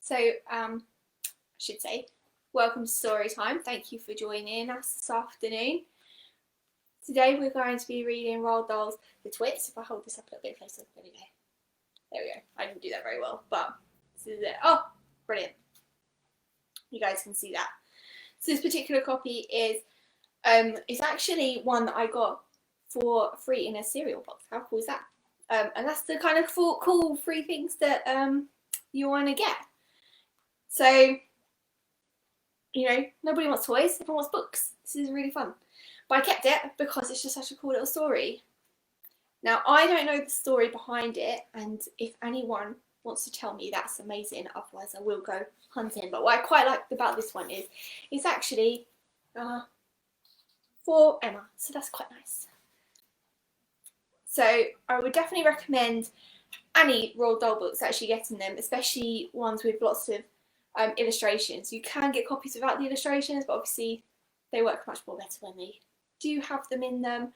So, I should say, welcome to Storytime. Thank you for joining us this afternoon. Today we're going to be reading Roald Dahl's The Twits. If I hold this up a little bit closer, there we go. There we go. I didn't do that very well, but this is it. Oh, brilliant. You guys can see that. So this particular copy is it's actually one that I got for free in a cereal box. How cool is that? And that's the kind of cool free things that you want to get. So, you know, nobody wants toys, everyone wants books. This is really fun. But I kept it because it's just such a cool little story. Now, I don't know the story behind it, and if anyone wants to tell me, that's amazing. Otherwise, I will go hunting. But what I quite like about this one is it's actually for Emma, so that's quite nice. So I would definitely recommend any Roald Dahl books actually getting them, especially ones with lots of illustrations. You can get copies without the illustrations, but obviously they work much more better when they do have them in them,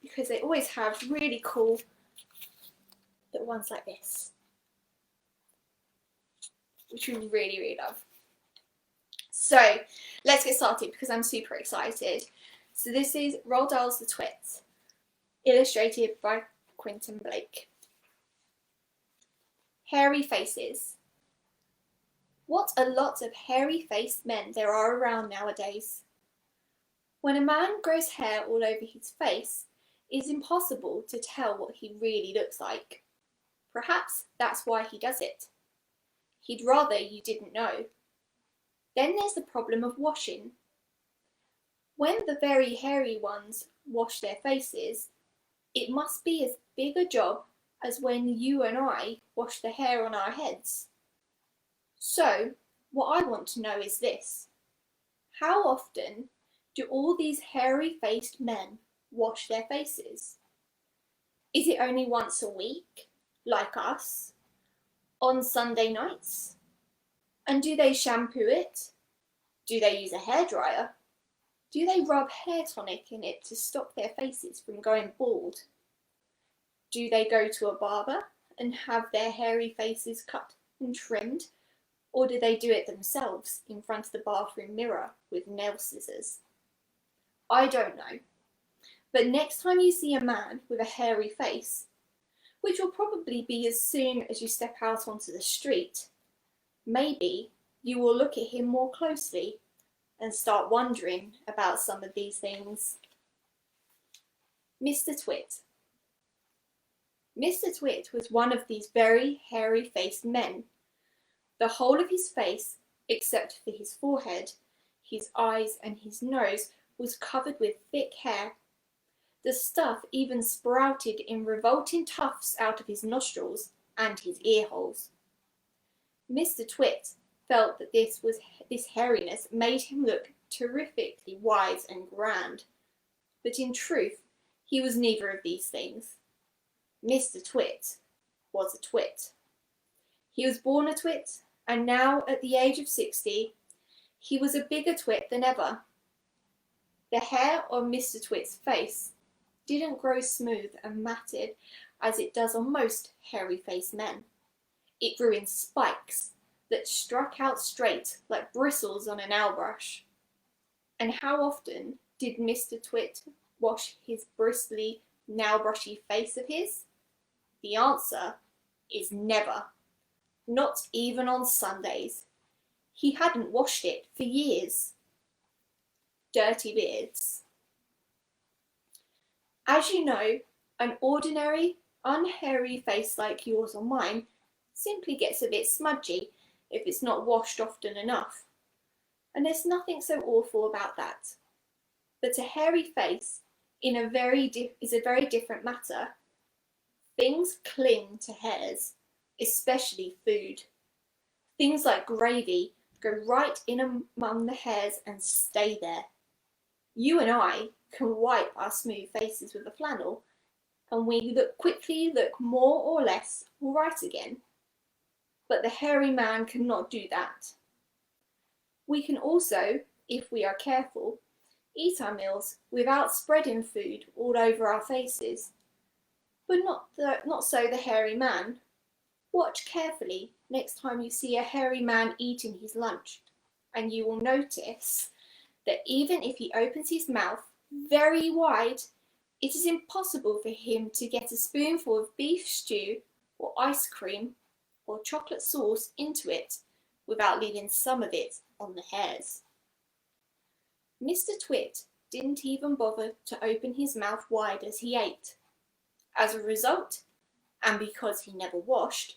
because they always have really cool little ones like this, which we really love. So let's get started because I'm super excited. So this is Roald Dahl's The Twits, illustrated by Quentin Blake. Hairy faces. What a lot of hairy-faced men there are around nowadays. When a man grows hair all over his face, it is impossible to tell what he really looks like. Perhaps that's why he does it. He'd rather you didn't know. Then there's the problem of washing. When the very hairy ones wash their faces, it must be as big a job as when you and I wash the hair on our heads. So, what I want to know is this: how often do all these hairy-faced men wash their faces? Is it only once a week, like us, on Sunday nights? And do they shampoo it? Do they use a hairdryer? Do they rub hair tonic in it to stop their faces from going bald? Do they go to a barber and have their hairy faces cut and trimmed? Or do they do it themselves in front of the bathroom mirror with nail scissors? I don't know. But next time you see a man with a hairy face, which will probably be as soon as you step out onto the street, maybe you will look at him more closely and start wondering about some of these things. Mr. Twit. Mr. Twit was one of these very hairy-faced men. The whole of his face, except for his forehead, his eyes and his nose, was covered with thick hair. The stuff even sprouted in revolting tufts out of his nostrils and his ear holes. Mr. Twit felt that this hairiness made him look terrifically wise and grand, but in truth he was neither of these things. Mr. Twit was a twit. He was born a twit, and now at the age of 60, he was a bigger twit than ever. The hair on Mr. Twit's face didn't grow smooth and matted as it does on most hairy-faced men. It grew in spikes that struck out straight like bristles on a nail brush. And how often did Mr. Twit wash his bristly, nail-brushy face of his? The answer is never. Not even on Sundays. He hadn't washed it for years. Dirty beards. As you know, an ordinary, unhairy face like yours or mine simply gets a bit smudgy if it's not washed often enough. And there's nothing so awful about that. But a hairy face is a very different matter. Things cling to hairs, especially food. Things like gravy go right in among the hairs and stay there. You and I can wipe our smooth faces with a flannel, and we quickly look more or less all right again. But the hairy man cannot do that. We can also, if we are careful, eat our meals without spreading food all over our faces. But not so the hairy man. Watch carefully next time you see a hairy man eating his lunch, and you will notice that even if he opens his mouth very wide, it is impossible for him to get a spoonful of beef stew or ice cream or chocolate sauce into it without leaving some of it on the hairs. Mr. Twit didn't even bother to open his mouth wide as he ate. As a result, and because he never washed,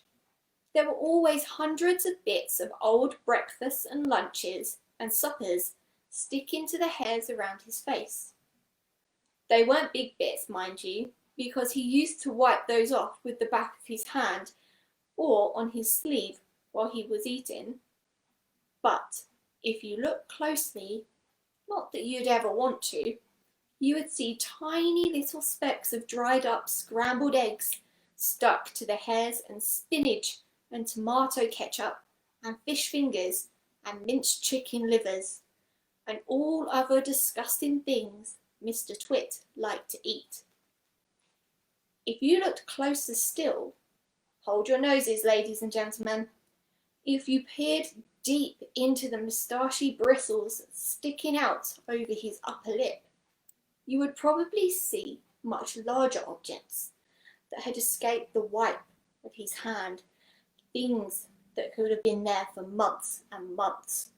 there were always hundreds of bits of old breakfasts and lunches and suppers sticking to the hairs around his face. They weren't big bits, mind you, because he used to wipe those off with the back of his hand or on his sleeve while he was eating. But if you look closely, not that you'd ever want to, you would see tiny little specks of dried up scrambled eggs stuck to the hairs, and spinach and tomato ketchup and fish fingers and minced chicken livers and all other disgusting things Mr. Twit liked to eat. If you looked closer still, hold your noses, ladies and gentlemen, if you peered deep into the moustachy bristles sticking out over his upper lip, you would probably see much larger objects that had escaped the wipe of his hand, things that could have been there for months and months,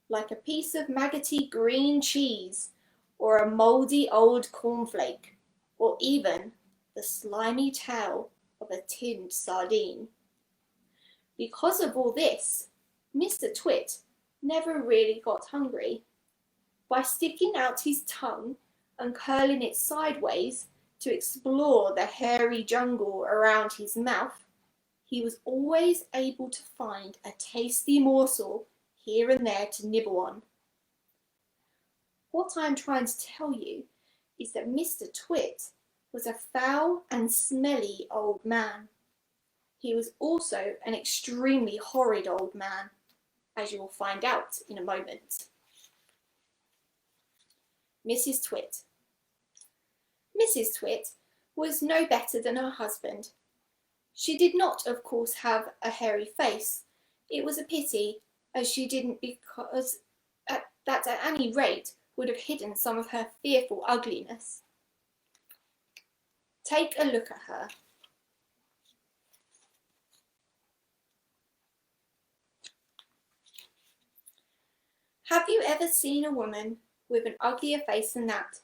like a piece of maggoty green cheese or a mouldy old cornflake, or even the slimy tail of a tinned sardine. Because of all this, Mr. Twit never really got hungry. By sticking out his tongue and curling it sideways to explore the hairy jungle around his mouth, he was always able to find a tasty morsel here and there to nibble on. What I'm trying to tell you is that Mr. Twit was a foul and smelly old man. He was also an extremely horrid old man, as you will find out in a moment. Mrs. Twit. Mrs. Twit was no better than her husband. She did not, of course, have a hairy face. It was a pity, as she didn't, because that at any rate would have hidden some of her fearful ugliness. Take a look at her. Have you ever seen a woman with an uglier face than that?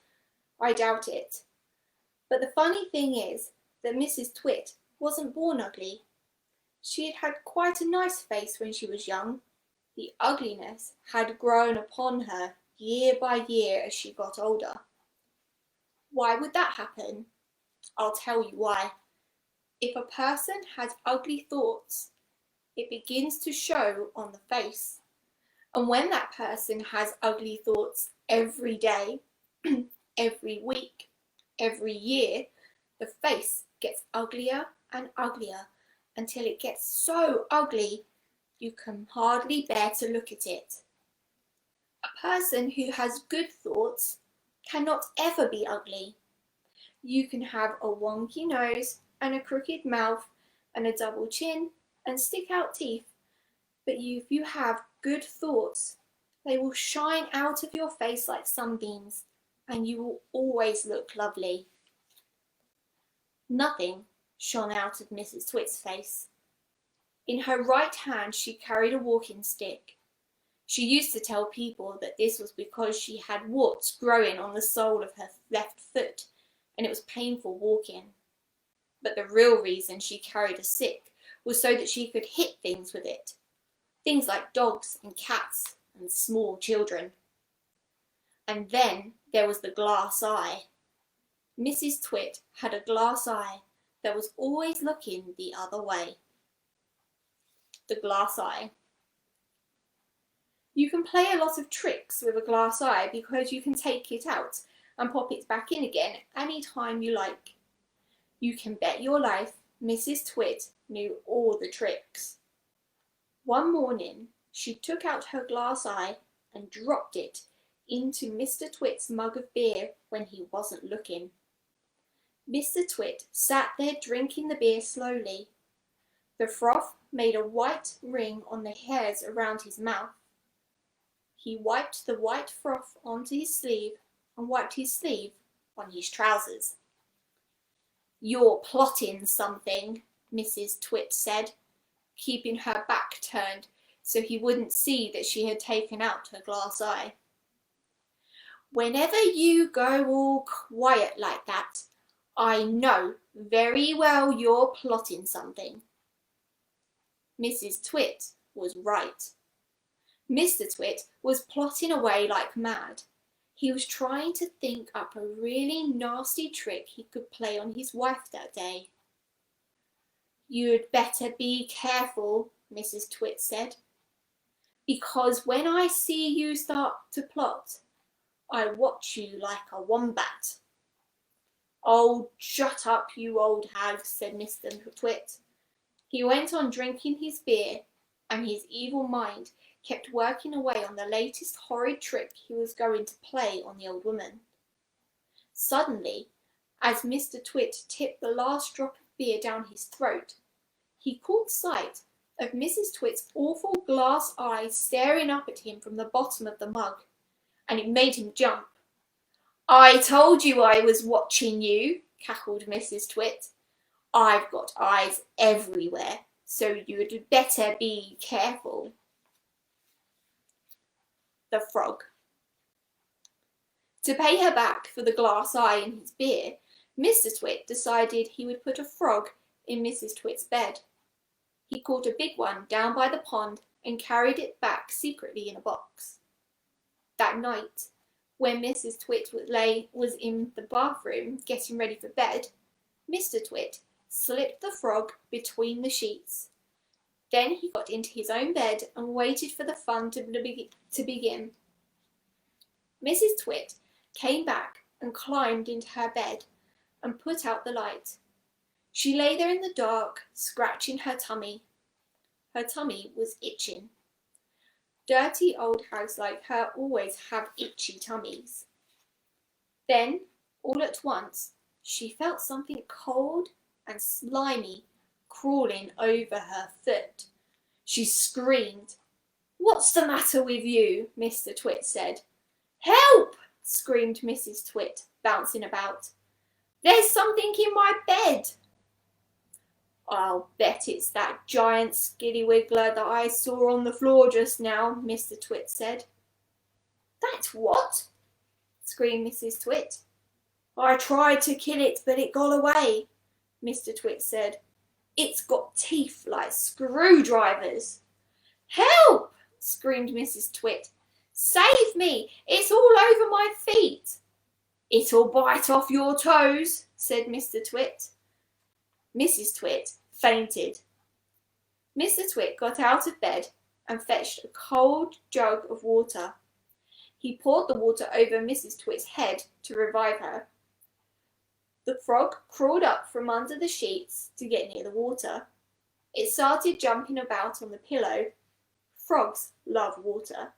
I doubt it. But the funny thing is that Mrs. Twit wasn't born ugly. She had had quite a nice face when she was young. The ugliness had grown upon her year by year as she got older. Why would that happen? I'll tell you why. If a person has ugly thoughts, it begins to show on the face. And when that person has ugly thoughts every day, every week, every year, the face gets uglier and uglier until it gets so ugly you can hardly bear to look at it. A person who has good thoughts cannot ever be ugly. You can have a wonky nose and a crooked mouth and a double chin and stick out teeth, but if you have good thoughts, they will shine out of your face like sunbeams, and you will always look lovely. Nothing shone out of Mrs. Twit's face. In her right hand she carried a walking stick. She used to tell people that this was because she had warts growing on the sole of her left foot, and it was painful walking. But the real reason she carried a stick was so that she could hit things with it. Things like dogs and cats and small children. And then there was the glass eye. Mrs. Twit had a glass eye that was always looking the other way. The glass eye. You can play a lot of tricks with a glass eye because you can take it out and pop it back in again any time you like. You can bet your life Mrs. Twit knew all the tricks. One morning she took out her glass eye and dropped it into Mr. Twit's mug of beer when he wasn't looking. Mr. Twit sat there drinking the beer slowly. The froth made a white ring on the hairs around his mouth. He wiped the white froth onto his sleeve and wiped his sleeve on his trousers. "You're plotting something," Mrs. Twit said, keeping her back turned so he wouldn't see that she had taken out her glass eye. "Whenever you go all quiet like that, I know very well you're plotting something." Mrs. Twit was right. Mr. Twit was plotting away like mad. He was trying to think up a really nasty trick he could play on his wife that day. "You'd better be careful," Mrs. Twit said, "because when I see you start to plot, I watch you like a wombat." "Oh, shut up, you old hag," said Mr. Twit. He went on drinking his beer, and his evil mind kept working away on the latest horrid trick he was going to play on the old woman. Suddenly, as Mr. Twit tipped the last drop of beer down his throat, he caught sight of Mrs. Twit's awful glass eyes staring up at him from the bottom of the mug, and it made him jump. "I told you I was watching you," cackled Mrs. Twit. "I've got eyes everywhere, so you'd better be careful." The frog. To pay her back for the glass eye in his beer, Mr. Twit decided he would put a frog in Mrs. Twit's bed. He caught a big one down by the pond and carried it back secretly in a box. That night, when Mrs. Twit was in the bathroom getting ready for bed, Mr. Twit slipped the frog between the sheets. Then he got into his own bed and waited for the fun to begin. Mrs. Twit came back and climbed into her bed and put out the light. She lay there in the dark, scratching her tummy. Her tummy was itching. Dirty old hags like her always have itchy tummies. Then, all at once, she felt something cold and slimy crawling over her foot. She screamed. "What's the matter with you?" Mr. Twit said. "Help!" screamed Mrs. Twit, bouncing about. "There's something in my bed." "I'll bet it's that giant skillywiggler that I saw on the floor just now," Mr. Twit said. "That what?" screamed Mrs. Twit. "I tried to kill it, but it got away," Mr. Twit said. "It's got teeth like screwdrivers." "Help!" screamed Mrs. Twit. "Save me! It's all over my feet." "It'll bite off your toes," said Mr. Twit. Mrs. Twit fainted. Mr. Twit got out of bed and fetched a cold jug of water. He poured the water over Mrs. Twit's head to revive her. The frog crawled up from under the sheets to get near the water. It started jumping about on the pillow. Frogs love water.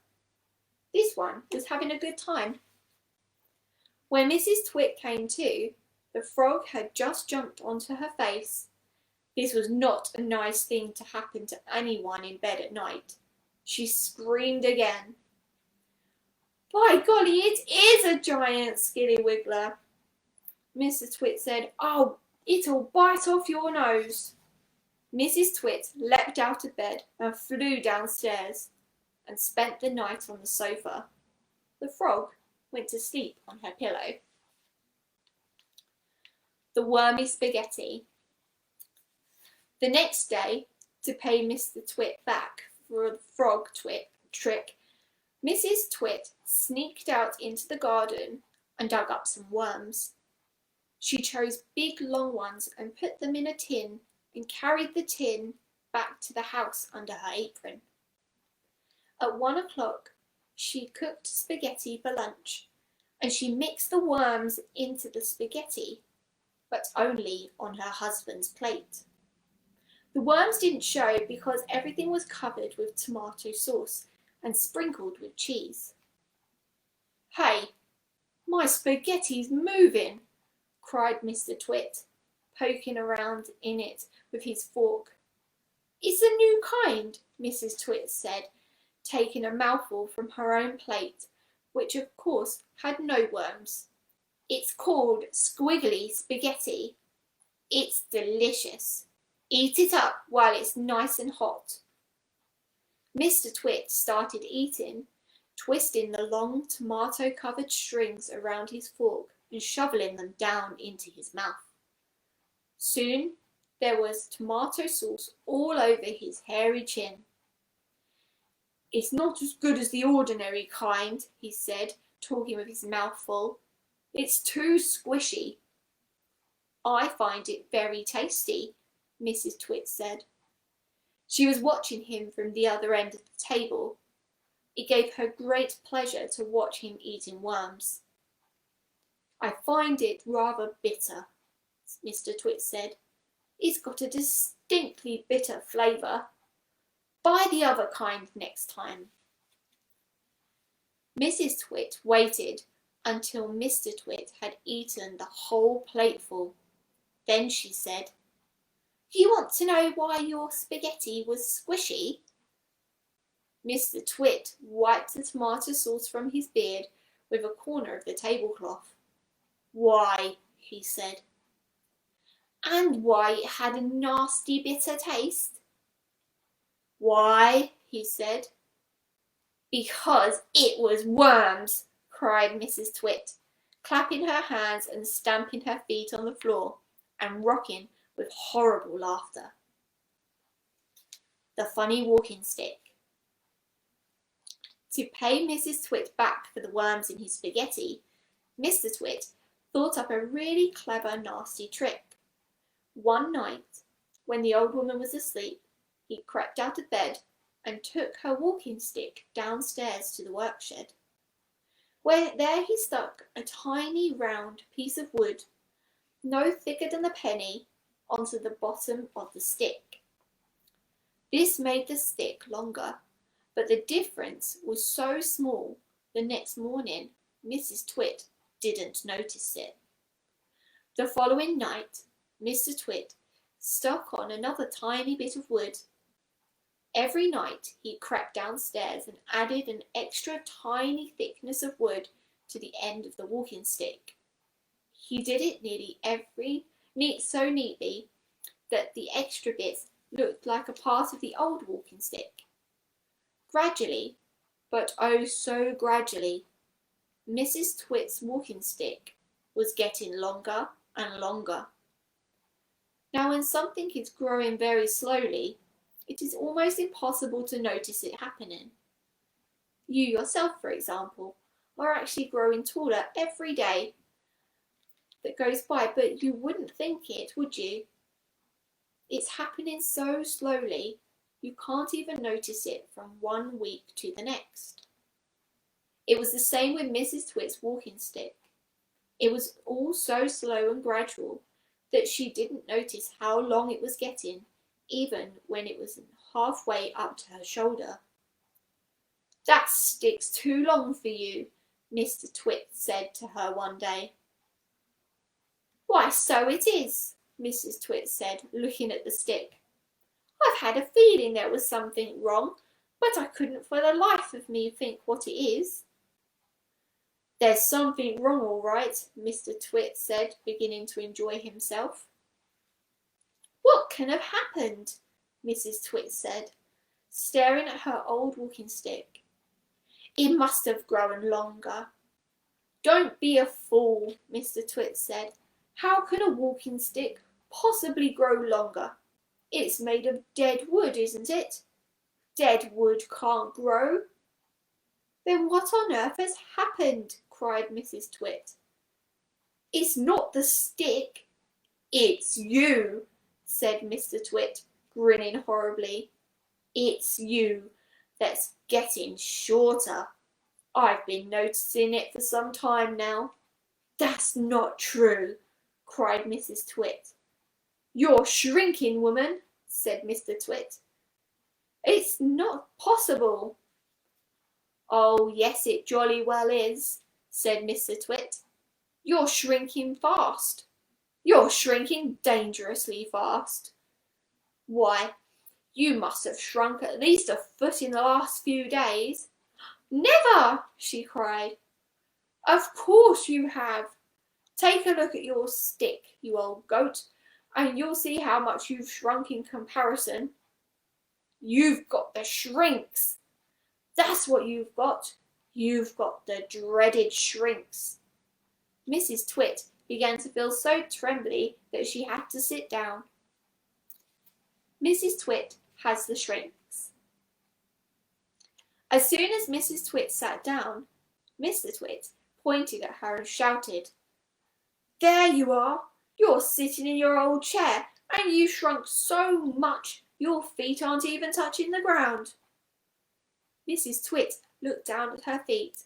This one was having a good time. When Mrs. Twit came to, the frog had just jumped onto her face. This was not a nice thing to happen to anyone in bed at night. She screamed again. "By golly, it is a giant skillywiggler," Mr. Twit said. "Oh, it'll bite off your nose." Mrs. Twit leapt out of bed and flew downstairs and spent the night on the sofa. The frog went to sleep on her pillow. The wormy spaghetti. The next day, to pay Mr. Twit back for the frog trick, Mrs. Twit sneaked out into the garden and dug up some worms. She chose big long ones and put them in a tin and carried the tin back to the house under her apron. At 1 o'clock, she cooked spaghetti for lunch, and she mixed the worms into the spaghetti, but only on her husband's plate. The worms didn't show because everything was covered with tomato sauce and sprinkled with cheese. "Hey, my spaghetti's moving," cried Mr. Twit, poking around in it with his fork. It's a new kind, Mrs. Twits said, taking a mouthful from her own plate, which of course had no worms. It's called squiggly spaghetti. It's delicious. Eat it up while it's nice and hot. Mr. Twit started eating, twisting the long tomato-covered strings around his fork and shoveling them down into his mouth. Soon there was tomato sauce all over his hairy chin. It's not as good as the ordinary kind, he said, talking with his mouth full. It's too squishy. I find it very tasty, Mrs. Twit said. She was watching him from the other end of the table. It gave her great pleasure to watch him eating worms. I find it rather bitter, Mr. Twit said. It's got a distinctly bitter flavour. Buy the other kind next time. Mrs. Twit waited until Mr. Twit had eaten the whole plateful. Then she said, You want to know why your spaghetti was squishy? Mr. Twit wiped the tomato sauce from his beard with a corner of the tablecloth. Why, he said. And why it had a nasty bitter taste? Why, he said. Because it was worms, cried Mrs. Twit, clapping her hands and stamping her feet on the floor and rocking with horrible laughter. The funny walking stick. To pay Mrs. Twit back for the worms in his spaghetti, Mr. Twit thought up a really clever, nasty trick. One night, when the old woman was asleep, he crept out of bed and took her walking stick downstairs to the workshed. There he stuck a tiny round piece of wood, no thicker than a penny, onto the bottom of the stick. This made the stick longer, but the difference was so small the next morning Mrs. Twit didn't notice it. The following night, Mr. Twit stuck on another tiny bit of wood. Every night he crept downstairs and added an extra tiny thickness of wood to the end of the walking stick. He did it so neatly that the extra bits looked like a part of the old walking stick. Gradually, but oh so gradually, Mrs. Twit's walking stick was getting longer and longer. Now, when something is growing very slowly, it is almost impossible to notice it happening. You yourself, for example, are actually growing taller every day that goes by, but you wouldn't think it, would you? It's happening so slowly, you can't even notice it from 1 week to the next. It was the same with Mrs. Twit's walking stick. It was all so slow and gradual that she didn't notice how long it was getting, even when it was halfway up to her shoulder. That stick's too long for you, Mr. Twit said to her one day. Why, so it is, Mrs. Twit said, looking at the stick. I've had a feeling there was something wrong, but I couldn't for the life of me think what it is. There's something wrong, all right, Mr. Twit said, beginning to enjoy himself. What can have happened? Mrs. Twit said, staring at her old walking stick. It must have grown longer. Don't be a fool, Mr. Twit said. How can a walking stick possibly grow longer? It's made of dead wood, isn't it? Dead wood can't grow. Then what on earth has happened? Cried Mrs. Twit. It's not the stick. It's you, said Mr. Twit, grinning horribly. It's you that's getting shorter. I've been noticing it for some time now. That's not true, cried Mrs. Twit. You're shrinking, woman, said Mr. Twit. It's not possible. Oh, yes, it jolly well is, said Mr. Twit. You're shrinking fast. You're shrinking dangerously fast. Why, You must have shrunk at least a foot in the last few days." "Never!" she cried. "Of course you have. Take a look at your stick, you old goat, and you'll see how much you've shrunk in comparison. You've got the shrinks. That's what you've got. You've got the dreaded shrinks." Mrs. Twit began to feel so trembly that she had to sit down. Mrs. Twit has the shrinks. As soon as Mrs. Twit sat down, Mr. Twit pointed at her and shouted, "There you are! You're sitting in your old chair, and you've shrunk so much your feet aren't even touching the ground." Mrs. Twit looked down at her feet,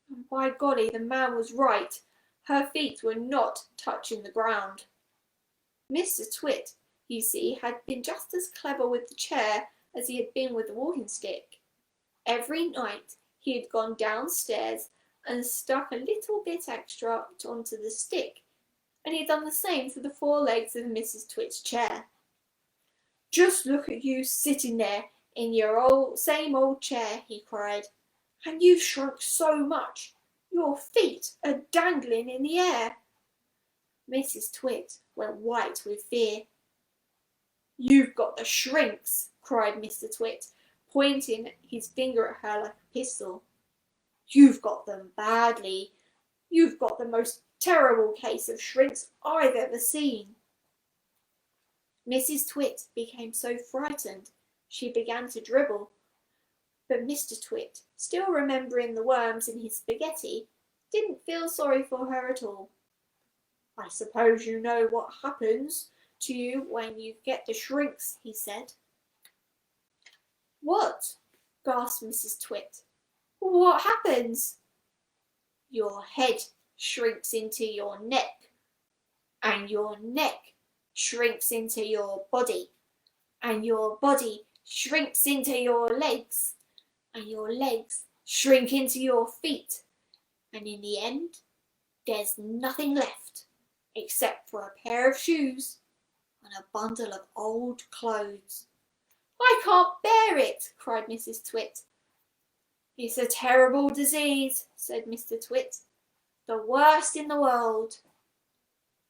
and by golly, the man was right. Her feet were not touching the ground. Mr. Twit, you see, had been just as clever with the chair as he had been with the walking stick. Every night he had gone downstairs and stuck a little bit extra onto the stick, and he had done the same for the 4 legs of Mrs. Twit's chair. "Just look at you sitting there in your same old chair," he cried, "and you've shrunk so much. Your feet are dangling in the air." Mrs. Twit went white with fear. "You've got the shrinks," cried Mr. Twit, pointing his finger at her like a pistol. "You've got them badly. You've got the most terrible case of shrinks I've ever seen." Mrs. Twit became so frightened she began to dribble, but Mr. Twit, still remembering the worms in his spaghetti, didn't feel sorry for her at all. "I suppose you know what happens to you when you get the shrinks," he said. "What?" gasped Mrs. Twit. "What happens?" "Your head shrinks into your neck, and your neck shrinks into your body, and your body shrinks into your legs, and your legs shrink into your feet, and in the end there's nothing left except for a pair of shoes and a bundle of old clothes." "I can't bear it!" cried Mrs. Twit. "It's a terrible disease," said Mr. Twit. "The worst in the world."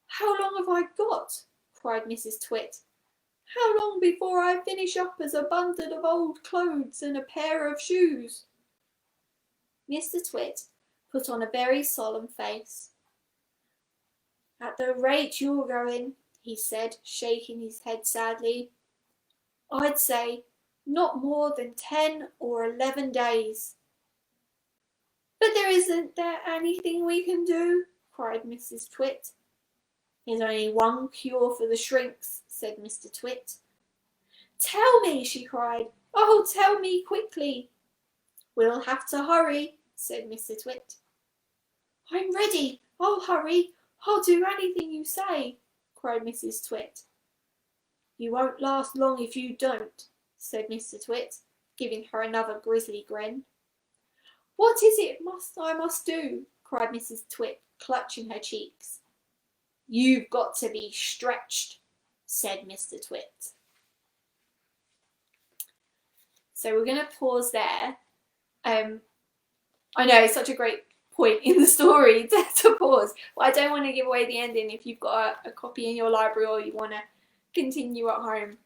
"How long have I got?" cried Mrs. Twit. "How long before I finish up as a bundle of old clothes and a pair of shoes?" Mr. Twit put on a very solemn face. "At the rate you're going," he said, shaking his head sadly, "I'd say not more than 10 or 11 days. "But isn't there anything we can do?" cried Mrs. Twit. "There's only one cure for the shrinks," said Mr. Twit. "Tell me," she cried. "Oh, tell me quickly." "We'll have to hurry," said Mr. Twit. "I'm ready. I'll hurry. I'll do anything you say," cried Mrs. Twit. "You won't last long if you don't," said Mr. Twit, giving her another grisly grin. "What is it I must do?" cried Mrs. Twit, clutching her cheeks. "You've got to be stretched," said Mr. Twit. So we're going to pause there. I know it's such a great point in the story to pause, but I don't want to give away the ending if you've got a copy in your library or you want to continue at home.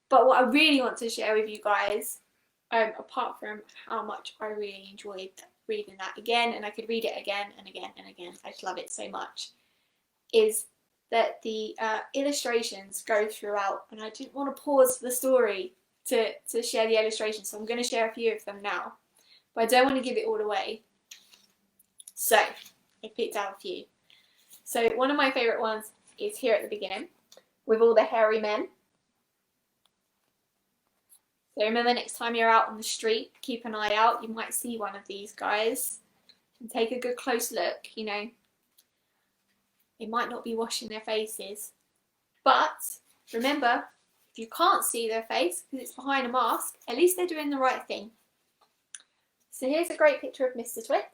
But what I really want to share with you guys, apart from how much I really enjoyed reading that again, and I could read it again and again and again, I just love it so much, is that the illustrations go throughout, and I didn't want to pause the story to share the illustrations, so I'm going to share a few of them now, but I don't want to give it all away. So I picked out a few. So one of my favourite ones is here at the beginning with all the hairy men. So remember, next time you're out on the street, keep an eye out. You might see one of these guys and take a good close look. You know, they might not be washing their faces, but remember, if you can't see their face because it's behind a mask, at least they're doing the right thing. So here's a great picture of Mr. Twit.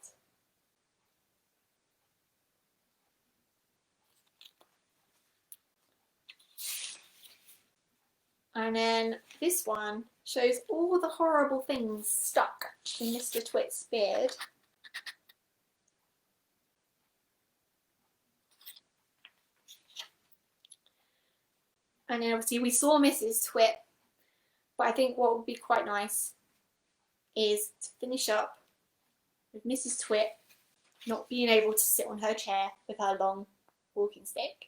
And then this one shows all the horrible things stuck in Mr. Twit's beard. And then obviously we saw Mrs. Twit, but I think what would be quite nice is to finish up with Mrs. Twit not being able to sit on her chair with her long walking stick.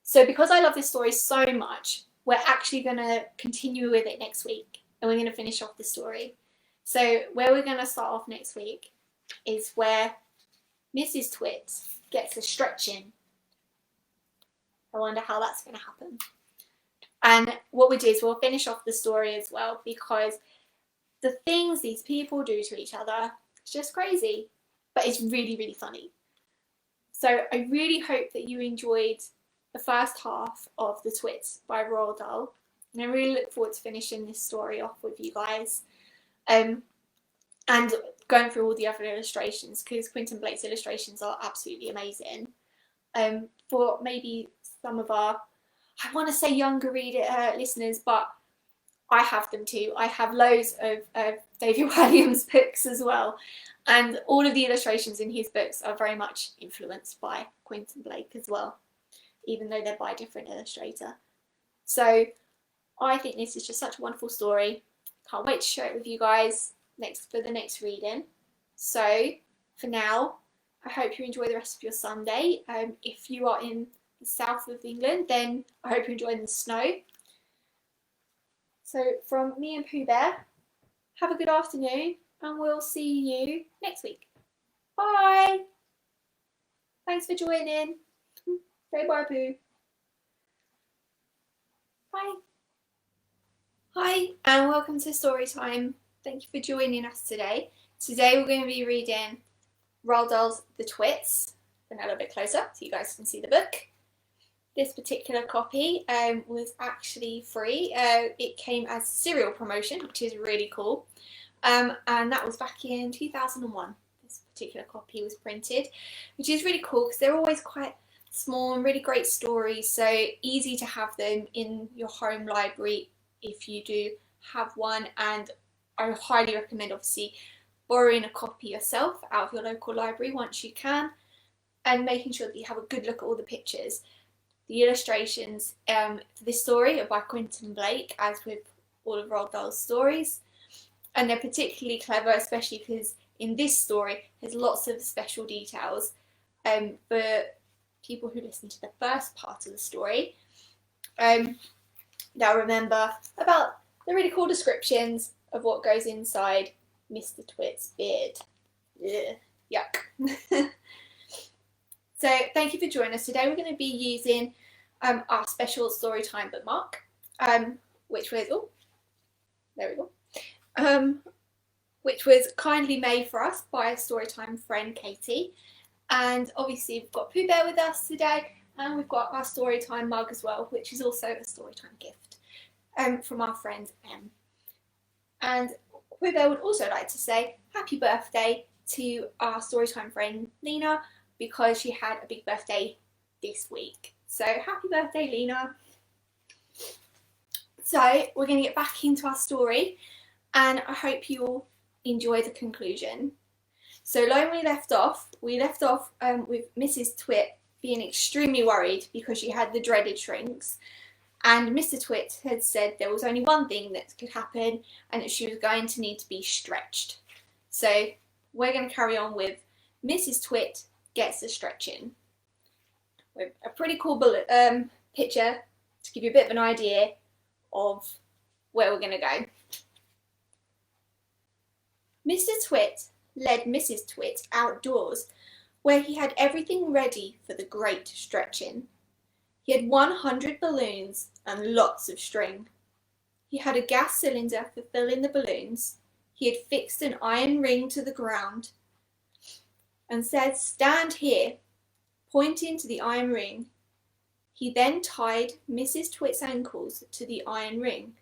So because I love this story so much, we're actually going to continue with it next week, and we're going to finish off the story. So where we're going to start off next week is where Mrs. Twit gets a stretching. I wonder how that's going to happen. And what we do is we'll finish off the story as well, because the things these people do to each other, it's just crazy, but it's really, really funny. So I really hope that you enjoyed the first half of The Twits by Roald Dahl, and I really look forward to finishing this story off with you guys, and going through all the other illustrations, because Quentin Blake's illustrations are absolutely amazing. For maybe some of our, I want to say younger listeners, but I have them too. I have loads of David Walliams books as well, and all of the illustrations in his books are very much influenced by Quentin Blake as well, even though they're by a different illustrator. So I think this is just such a wonderful story. Can't wait to share it with you guys for the next reading. So for now, I hope you enjoy the rest of your Sunday. If you are in the south of England, then I hope you're enjoying the snow. So from me and Pooh Bear, have a good afternoon, and we'll see you next week. Bye! Thanks for joining. Say bye, Pooh. Bye. Hi, and welcome to Storytime. Thank you for joining us today. Today we're going to be reading Roald Dahl's The Twits. Bring that a little bit closer so you guys can see the book. This particular copy was actually free. It came as serial promotion, which is really cool. And that was back in 2001. This particular copy was printed, which is really cool because they're always quite small and really great stories, so easy to have them in your home library if you do have one. And I highly recommend obviously borrowing a copy yourself out of your local library once you can, and making sure that you have a good look at all the pictures. The illustrations for this story are by Quentin Blake, as with all of Roald Dahl's stories, and they're particularly clever, especially because in this story there's lots of special details for people who listen to the first part of the story. They'll remember about the really cool descriptions of what goes inside Mr. Twit's beard. Ugh, yuck. So thank you for joining us today. We're going to be using our special Storytime bookmark, which was, which was kindly made for us by a Storytime friend, Katie. And obviously we've got Pooh Bear with us today, and we've got our Storytime mug as well, which is also a Storytime gift from our friend Em. And Pooh Bear would also like to say happy birthday to our Storytime friend Lena, because she had a big birthday this week. So happy birthday, Lena. So we're going to get back into our story, and I hope you all enjoy the conclusion. So when we left off with Mrs. Twit being extremely worried because she had the dreaded shrinks, and Mr. Twit had said there was only one thing that could happen, and that she was going to need to be stretched. So we're going to carry on with Mrs. Twit gets a stretching, with a pretty cool picture to give you a bit of an idea of where we're going to go. Mr. Twit led Mrs. Twit outdoors, where he had everything ready for the great stretching. He had 100 balloons and lots of string. He had a gas cylinder for filling the balloons. He had fixed an iron ring to the ground and said, "Stand here," pointing to the iron ring. He then tied Mrs. Twit's ankles to the iron ring.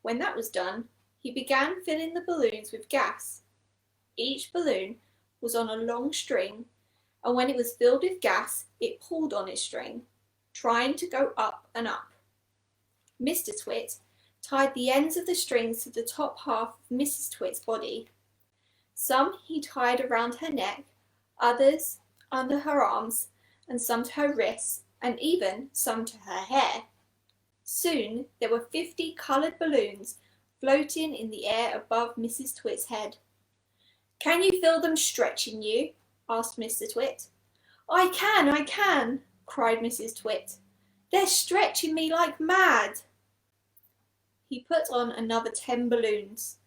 When that was done, he began filling the balloons with gas. Each balloon was on a long string, and when it was filled with gas, it pulled on its string, trying to go up and up. Mr. Twit tied the ends of the strings to the top half of Mrs. Twit's body. Some he tied around her neck, others under her arms, and some to her wrists, and even some to her hair. Soon there were 50 coloured balloons floating in the air above Mrs. Twit's head. "Can you feel them stretching you?" asked Mr. Twit. I can," cried Mrs. Twit. "They're stretching me like mad." He put on another 10 balloons.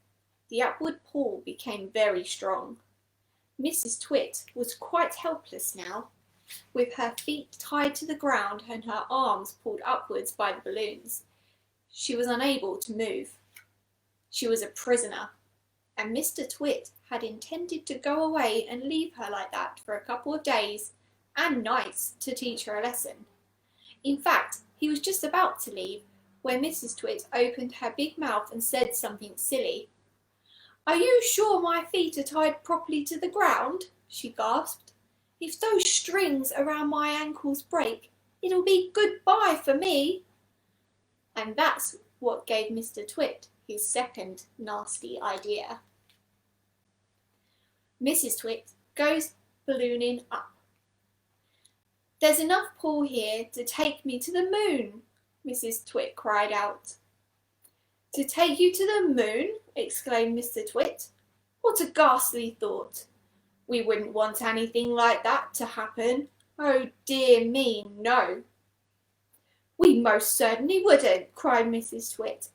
The upward pull became very strong. Mrs. Twit was quite helpless now, with her feet tied to the ground and her arms pulled upwards by the balloons. She was unable to move. She was a prisoner, and Mr. Twit had intended to go away and leave her like that for a couple of days and nights to teach her a lesson. In fact, he was just about to leave when Mrs. Twit opened her big mouth and said something silly. "Are you sure my feet are tied properly to the ground?" she gasped. "If those strings around my ankles break, it'll be goodbye for me." And that's what gave Mr. Twit his second nasty idea. Mrs. Twit goes ballooning up. "There's enough pull here to take me to the moon," Mrs. Twit cried out. "To take you to the moon?" exclaimed Mr. Twit. "What a ghastly thought! We wouldn't want anything like that to happen. Oh dear me, no." "We most certainly wouldn't," cried Mrs. Twit.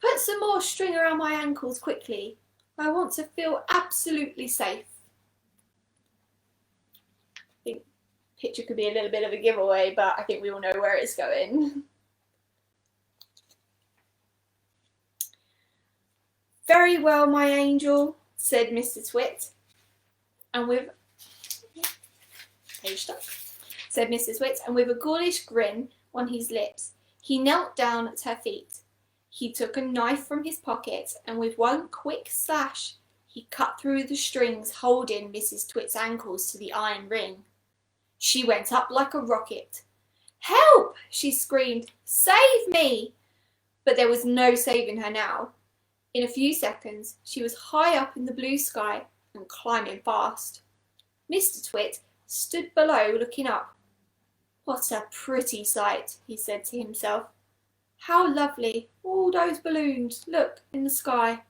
"Put some more string around my ankles quickly. I want to feel absolutely safe." I think the picture could be a little bit of a giveaway, but I think we all know where it's going. "Very well, my angel," said Mr. Twit, and with said Mr. Twit, and with a ghoulish grin on his lips, he knelt down at her feet. He took a knife from his pocket, and with one quick slash, he cut through the strings holding Mrs. Twit's ankles to the iron ring. She went up like a rocket. "Help!" she screamed. "Save me!" But there was no saving her now. In a few seconds, she was high up in the blue sky and climbing fast. Mr. Twit stood below looking up. "What a pretty sight," he said to himself. "How lovely, all those balloons look in the sky.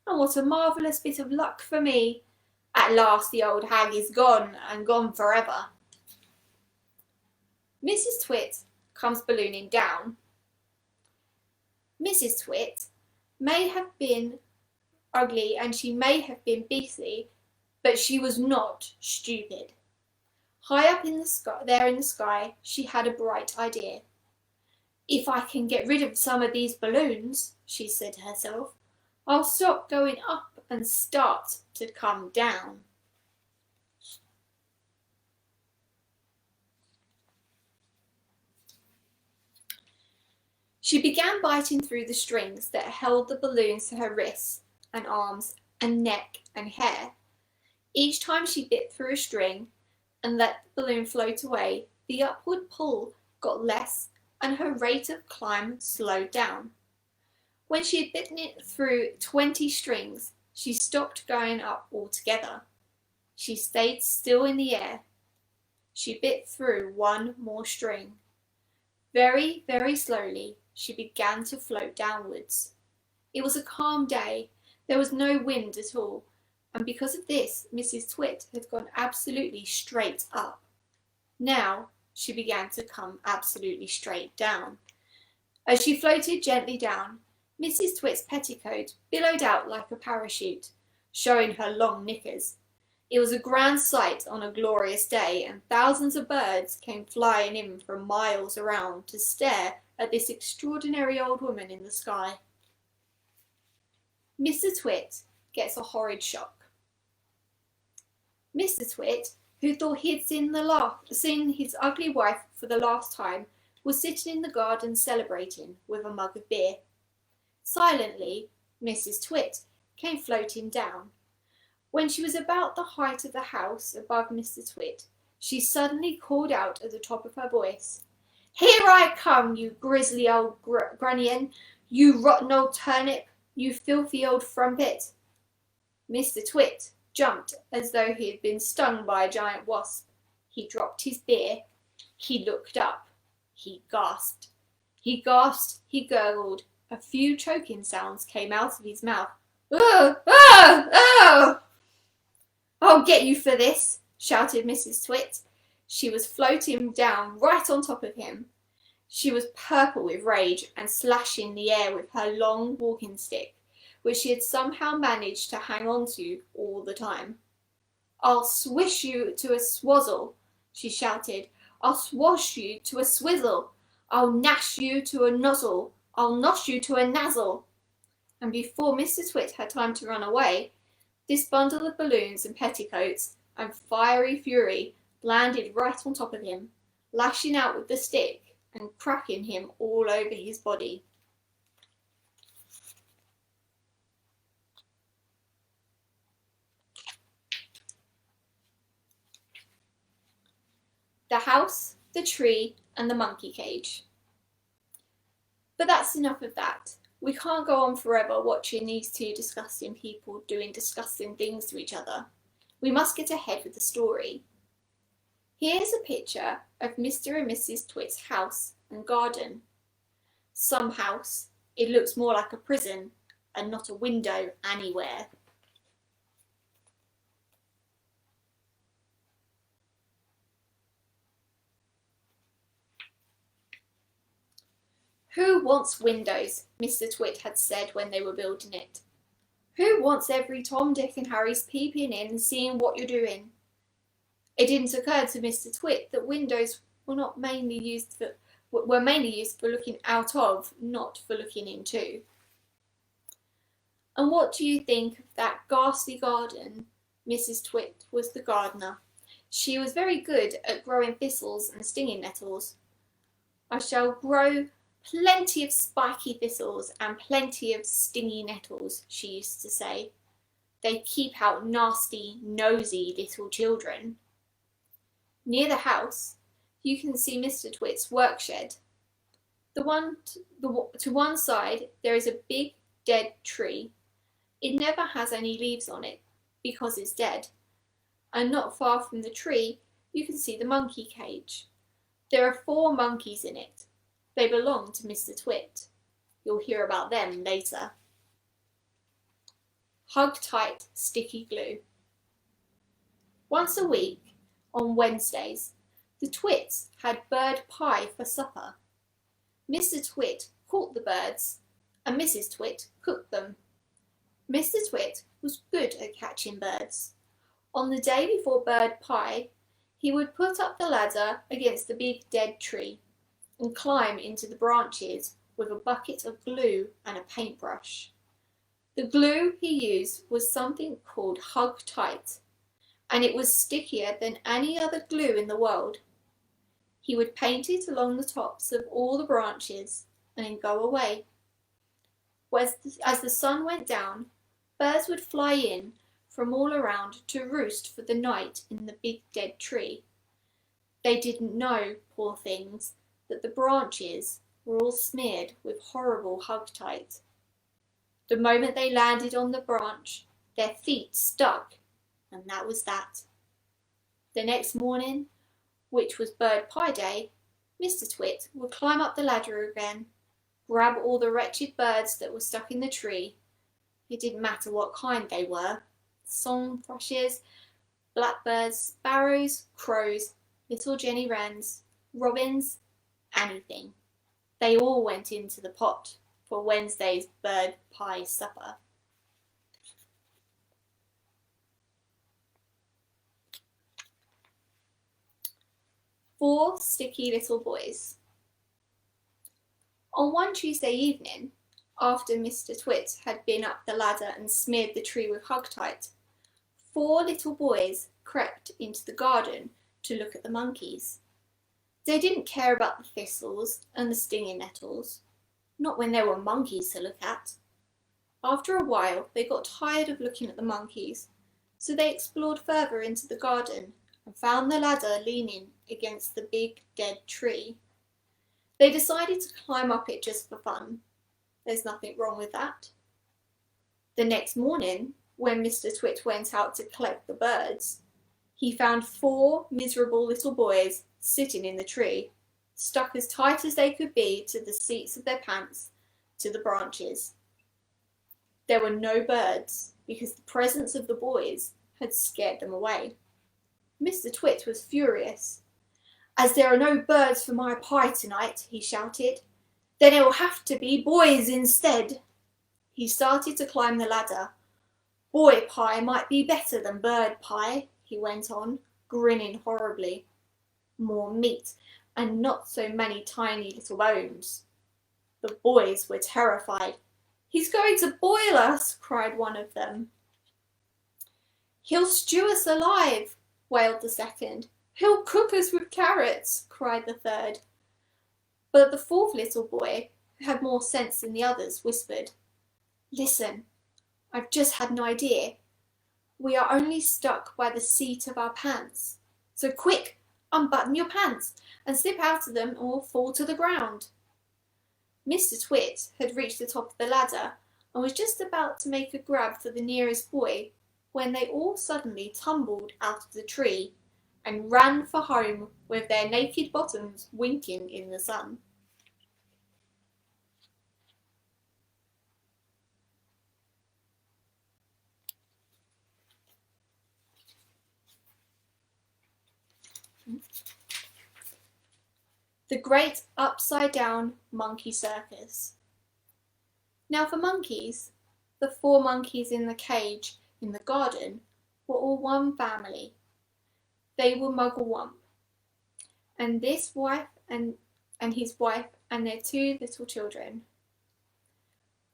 And what a marvellous bit of luck for me. At last the old hag is gone, and gone forever." Mrs. Twit comes ballooning down. Mrs. Twit may have been ugly and she may have been beastly, but she was not stupid. High up in the sky, there in the sky, she had a bright idea. "If I can get rid of some of these balloons," she said to herself, "I'll stop going up and start to come down." She began biting through the strings that held the balloons to her wrists and arms and neck and hair. Each time she bit through a string and let the balloon float away, the upward pull got less and her rate of climb slowed down. When she had bitten it through 20 strings, she stopped going up altogether. She stayed still in the air. She bit through one more string. Very, very slowly, she began to float downwards. It was a calm day. There was no wind at all, and because of this, Mrs. Twit had gone absolutely straight up. Now she began to come absolutely straight down. As she floated gently down, Mrs. Twit's petticoat billowed out like a parachute, showing her long knickers. It was a grand sight on a glorious day, and thousands of birds came flying in from miles around to stare at this extraordinary old woman in the sky. Mr. Twit gets a horrid shock. Mr. Twit, who thought he had seen his ugly wife for the last time, was sitting in the garden celebrating with a mug of beer. Silently, Mrs. Twit came floating down. When she was about the height of the house above Mr. Twit, she suddenly called out at the top of her voice, "Here I come, you grisly old grunion, you rotten old turnip, you filthy old frumpet." Mr. Twit jumped as though he had been stung by a giant wasp. He dropped his beer. He looked up. He gasped. He gasped, he gurgled. A few choking sounds came out of his mouth. "Oh! Oh! Oh! I'll get you for this!" shouted Mrs. Twit. She was floating down right on top of him. She was purple with rage and slashing the air with her long walking stick, which she had somehow managed to hang on to all the time. "I'll swish you to a swazzle," she shouted. "I'll swash you to a swizzle. I'll gnash you to a nozzle. I'll nosh you to a nazzle." And before Mr. Twit had time to run away, this bundle of balloons and petticoats and fiery fury landed right on top of him, lashing out with the stick and cracking him all over his body. The house, the tree, and the monkey cage. But that's enough of that. We can't go on forever watching these two disgusting people doing disgusting things to each other. We must get ahead with the story. Here's a picture of Mr. and Mrs. Twit's house and garden. Some house, it looks more like a prison and not a window anywhere. "Who wants windows?" Mr. Twit had said when they were building it. "Who wants every Tom, Dick and Harry's peeping in and seeing what you're doing?" It didn't occur to Mr. Twit that windows were mainly used for looking out of, not for looking into. And what do you think of that ghastly garden? Mrs. Twit was the gardener. She was very good at growing thistles and stinging nettles. "I shall grow plenty of spiky thistles and plenty of stingy nettles," she used to say. "They keep out nasty, nosy little children." Near the house, you can see Mr. Twit's work shed. To one side, there is a big dead tree. It never has any leaves on it because it's dead. And not far from the tree, you can see the monkey cage. There are 4 monkeys in it. They belong to Mr. Twit. You'll hear about them later. Hug tight sticky glue. Once a week, on Wednesdays, the Twits had bird pie for supper. Mr. Twit caught the birds, and Mrs. Twit cooked them. Mr. Twit was good at catching birds. On the day before bird pie, he would put up the ladder against the big dead tree and climb into the branches with a bucket of glue and a paintbrush. The glue he used was something called Hug Tight, and it was stickier than any other glue in the world. He would paint it along the tops of all the branches and then go away. As the sun went down, birds would fly in from all around to roost for the night in the big dead tree. They didn't know, poor things, that the branches were all smeared with horrible Hug Tight. The moment they landed on the branch, their feet stuck, and that was that. The next morning, which was bird pie day, Mr. Twit would climb up the ladder again, grab all the wretched birds that were stuck in the tree. It didn't matter what kind they were. Song thrushes, blackbirds, sparrows, crows, little jenny wrens, robins, anything. They all went into the pot for Wednesday's bird pie supper. Four sticky little boys. On one Tuesday evening, after Mr. Twit had been up the ladder and smeared the tree with Hug Tight, 4 little boys crept into the garden to look at the monkeys. They didn't care about the thistles and the stinging nettles, not when there were monkeys to look at. After a while, they got tired of looking at the monkeys, so they explored further into the garden and found the ladder leaning against the big dead tree. They decided to climb up it just for fun. There's nothing wrong with that. The next morning, when Mr. Twit went out to collect the birds, he found 4 miserable little boys sitting in the tree, stuck as tight as they could be to the seats of their pants, to the branches. There were no birds, because the presence of the boys had scared them away. Mr. Twit was furious. "As there are no birds for my pie tonight," he shouted, "then it will have to be boys instead." He started to climb the ladder. "Boy pie might be better than bird pie," he went on, grinning horribly. "More meat, and not so many tiny little bones." The boys were terrified. "He's going to boil us," cried one of them. "He'll stew us alive," wailed the second. "He'll cook us with carrots," cried the third. But the 4th little boy, who had more sense than the others, whispered, "Listen, I've just had an idea. We are only stuck by the seat of our pants. So quick, unbutton your pants and slip out of them or fall to the ground." Mr. Twit had reached the top of the ladder and was just about to make a grab for the nearest boy when they all suddenly tumbled out of the tree and ran for home with their naked bottoms winking in the sun. The Great Upside Down Monkey Circus. Now for monkeys, the 4 monkeys in the cage in the garden were all one family. They were Muggle and his wife and their 2 little children.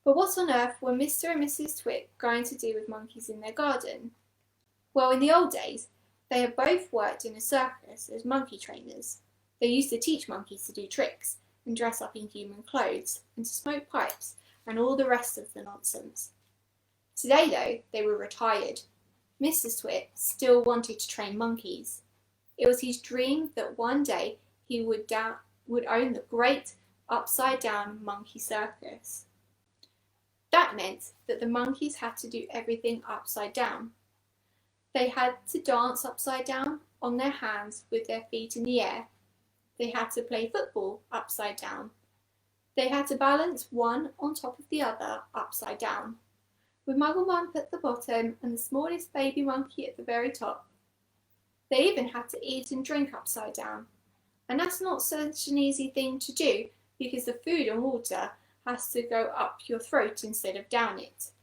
But what on earth were Mr. and Mrs. Twit going to do with monkeys in their garden? Well, in the old days, they had both worked in a circus as monkey trainers. They used to teach monkeys to do tricks and dress up in human clothes and to smoke pipes and all the rest of the nonsense. Today, though, they were retired. Mr. Twit still wanted to train monkeys. It was his dream that one day he would own the Great Upside Down Monkey Circus. That meant that the monkeys had to do everything upside down. They had to dance upside down on their hands with their feet in the air. They had to play football upside down. They had to balance one on top of the other upside down, with Muggle Mump at the bottom and the smallest baby monkey at the very top. They even had to eat and drink upside down, and that's not such an easy thing to do because the food and water has to go up your throat instead of down it.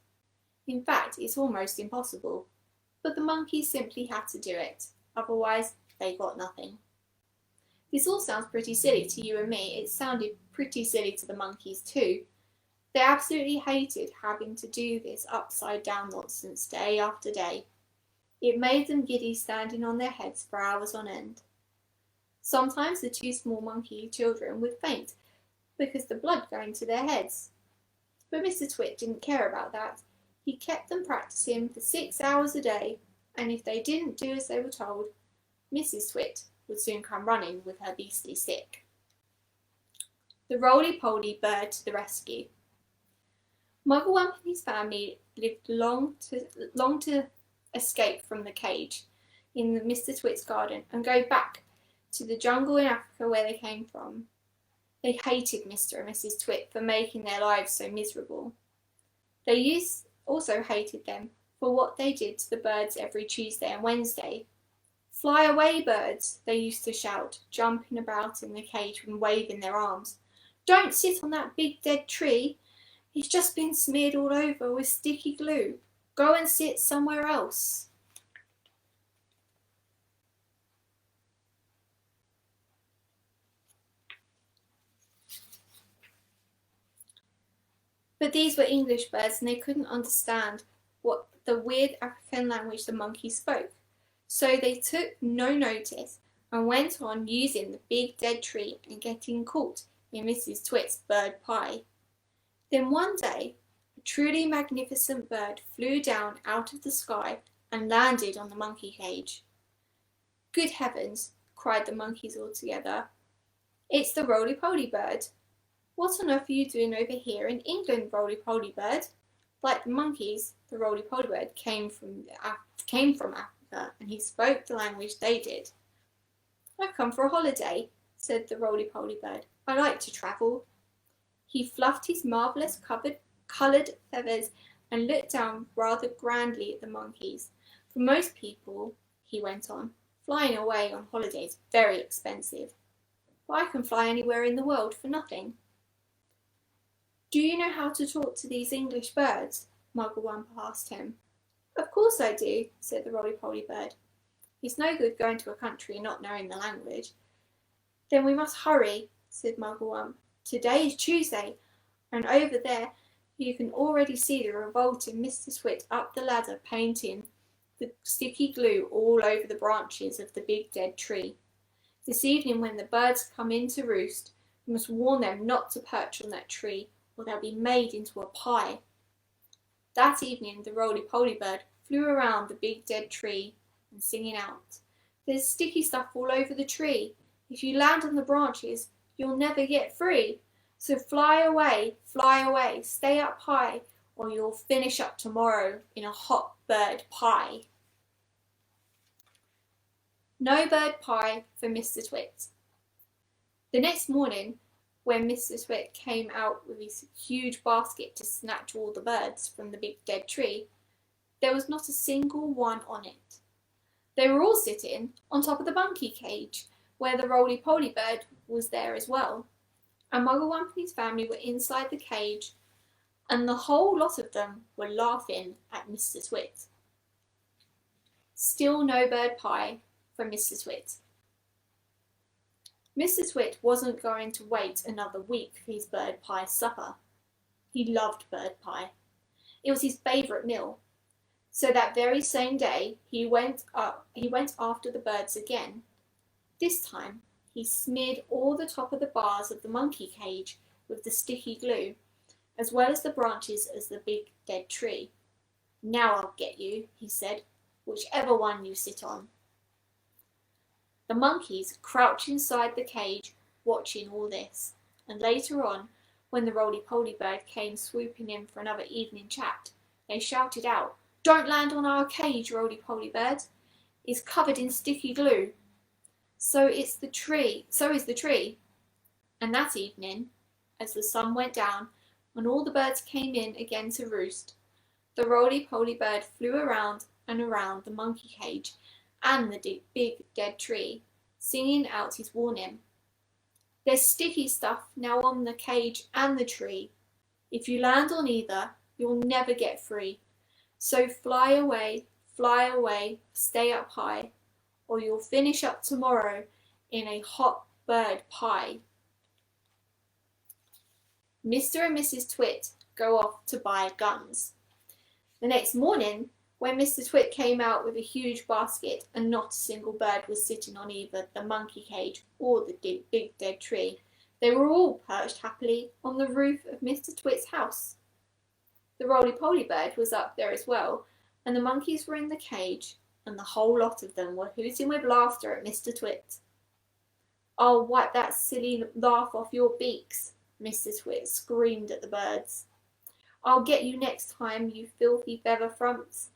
In fact, it's almost impossible, but the monkeys simply had to do it, otherwise they got nothing. This all sounds pretty silly to you and me. It sounded pretty silly to the monkeys too. They absolutely hated having to do this upside down nonsense day after day. It made them giddy standing on their heads for hours on end. Sometimes the 2 small monkey children would faint because the blood going to their heads. But Mr. Twit didn't care about that. He kept them practicing for 6 hours a day, and if they didn't do as they were told, Mrs. Twit would soon come running with her beastly stick. The roly-poly bird to the rescue. Mugglewump and his family lived long to escape from the cage in Mr. Twit's garden and go back to the jungle in Africa where they came from. They hated Mr. and Mrs. Twit for making their lives so miserable. They also hated them for what they did to the birds every Tuesday and Wednesday. "Fly away, birds," they used to shout, jumping about in the cage and waving their arms. "Don't sit on that big dead tree. It's just been smeared all over with sticky glue. Go and sit somewhere else." But these were English birds and they couldn't understand what the weird African language the monkeys spoke. So they took no notice and went on using the big dead tree and getting caught in Mrs. Twit's bird pie. Then one day, a truly magnificent bird flew down out of the sky and landed on the monkey cage. "Good heavens," cried the monkeys all together. It's the roly-poly bird. What on earth are you doing over here in England, roly-poly bird? Like the monkeys, the roly-poly bird came from Africa, and he spoke the language they did. I've come for a holiday, said the roly-poly bird. I like to travel. He fluffed his marvellous coloured feathers and looked down rather grandly at the monkeys. For most people, he went on, flying away on holiday is very expensive. But I can fly anywhere in the world for nothing. Do you know how to talk to these English birds? Mugglewump asked him. Of course I do, said the roly-poly bird. It's no good going to a country and not knowing the language. Then we must hurry, said Mugglewump. Today is Tuesday, and over there you can already see the revolting Mr. Twit up the ladder painting the sticky glue all over the branches of the big dead tree. This evening when the birds come in to roost, you must warn them not to perch on that tree, or they'll be made into a pie. That evening the roly-poly bird flew around the big dead tree and singing out, There's sticky stuff all over the tree. If you land on the branches, you'll never get free. So fly away, stay up high, or you'll finish up tomorrow in a hot bird pie. No bird pie for Mr. Twit. The next morning, when Mr. Twit came out with his huge basket to snatch all the birds from the big dead tree, there was not a single one on it. They were all sitting on top of the monkey cage, where the roly-poly bird was there as well. And Mugglewump and his family were inside the cage, and the whole lot of them were laughing at Mr. Twit. Still no bird pie for Mr. Twit. Mr. Twit wasn't going to wait another week for his bird pie supper. He loved bird pie. It was his favourite meal. So that very same day he went after the birds again. This time he smeared all the top of the bars of the monkey cage with the sticky glue, as well as the branches of the big dead tree. Now I'll get you, he said, whichever one you sit on. The monkeys crouched inside the cage, watching all this, and later on, when the roly-poly bird came swooping in for another evening chat, they shouted out, Don't land on our cage, roly-poly bird. It's covered in sticky glue. So is the tree. And that evening, as the sun went down and all the birds came in again to roost, the roly-poly bird flew around and around the monkey cage and the big dead tree, singing out his warning. There's sticky stuff now on the cage and the tree. If you land on either, you'll never get free. So fly away, stay up high, or you'll finish up tomorrow in a hot bird pie. Mr. and Mrs. Twit go off to buy guns. The next morning, when Mr. Twit came out with a huge basket and not a single bird was sitting on either the monkey cage or the big dead tree, they were all perched happily on the roof of Mr. Twit's house. The roly-poly bird was up there as well, and the monkeys were in the cage, and the whole lot of them were hooting with laughter at Mr. Twit. Oh, wipe that silly laugh off your beaks, Mr. Twit screamed at the birds. I'll get you next time, you filthy feather frumps.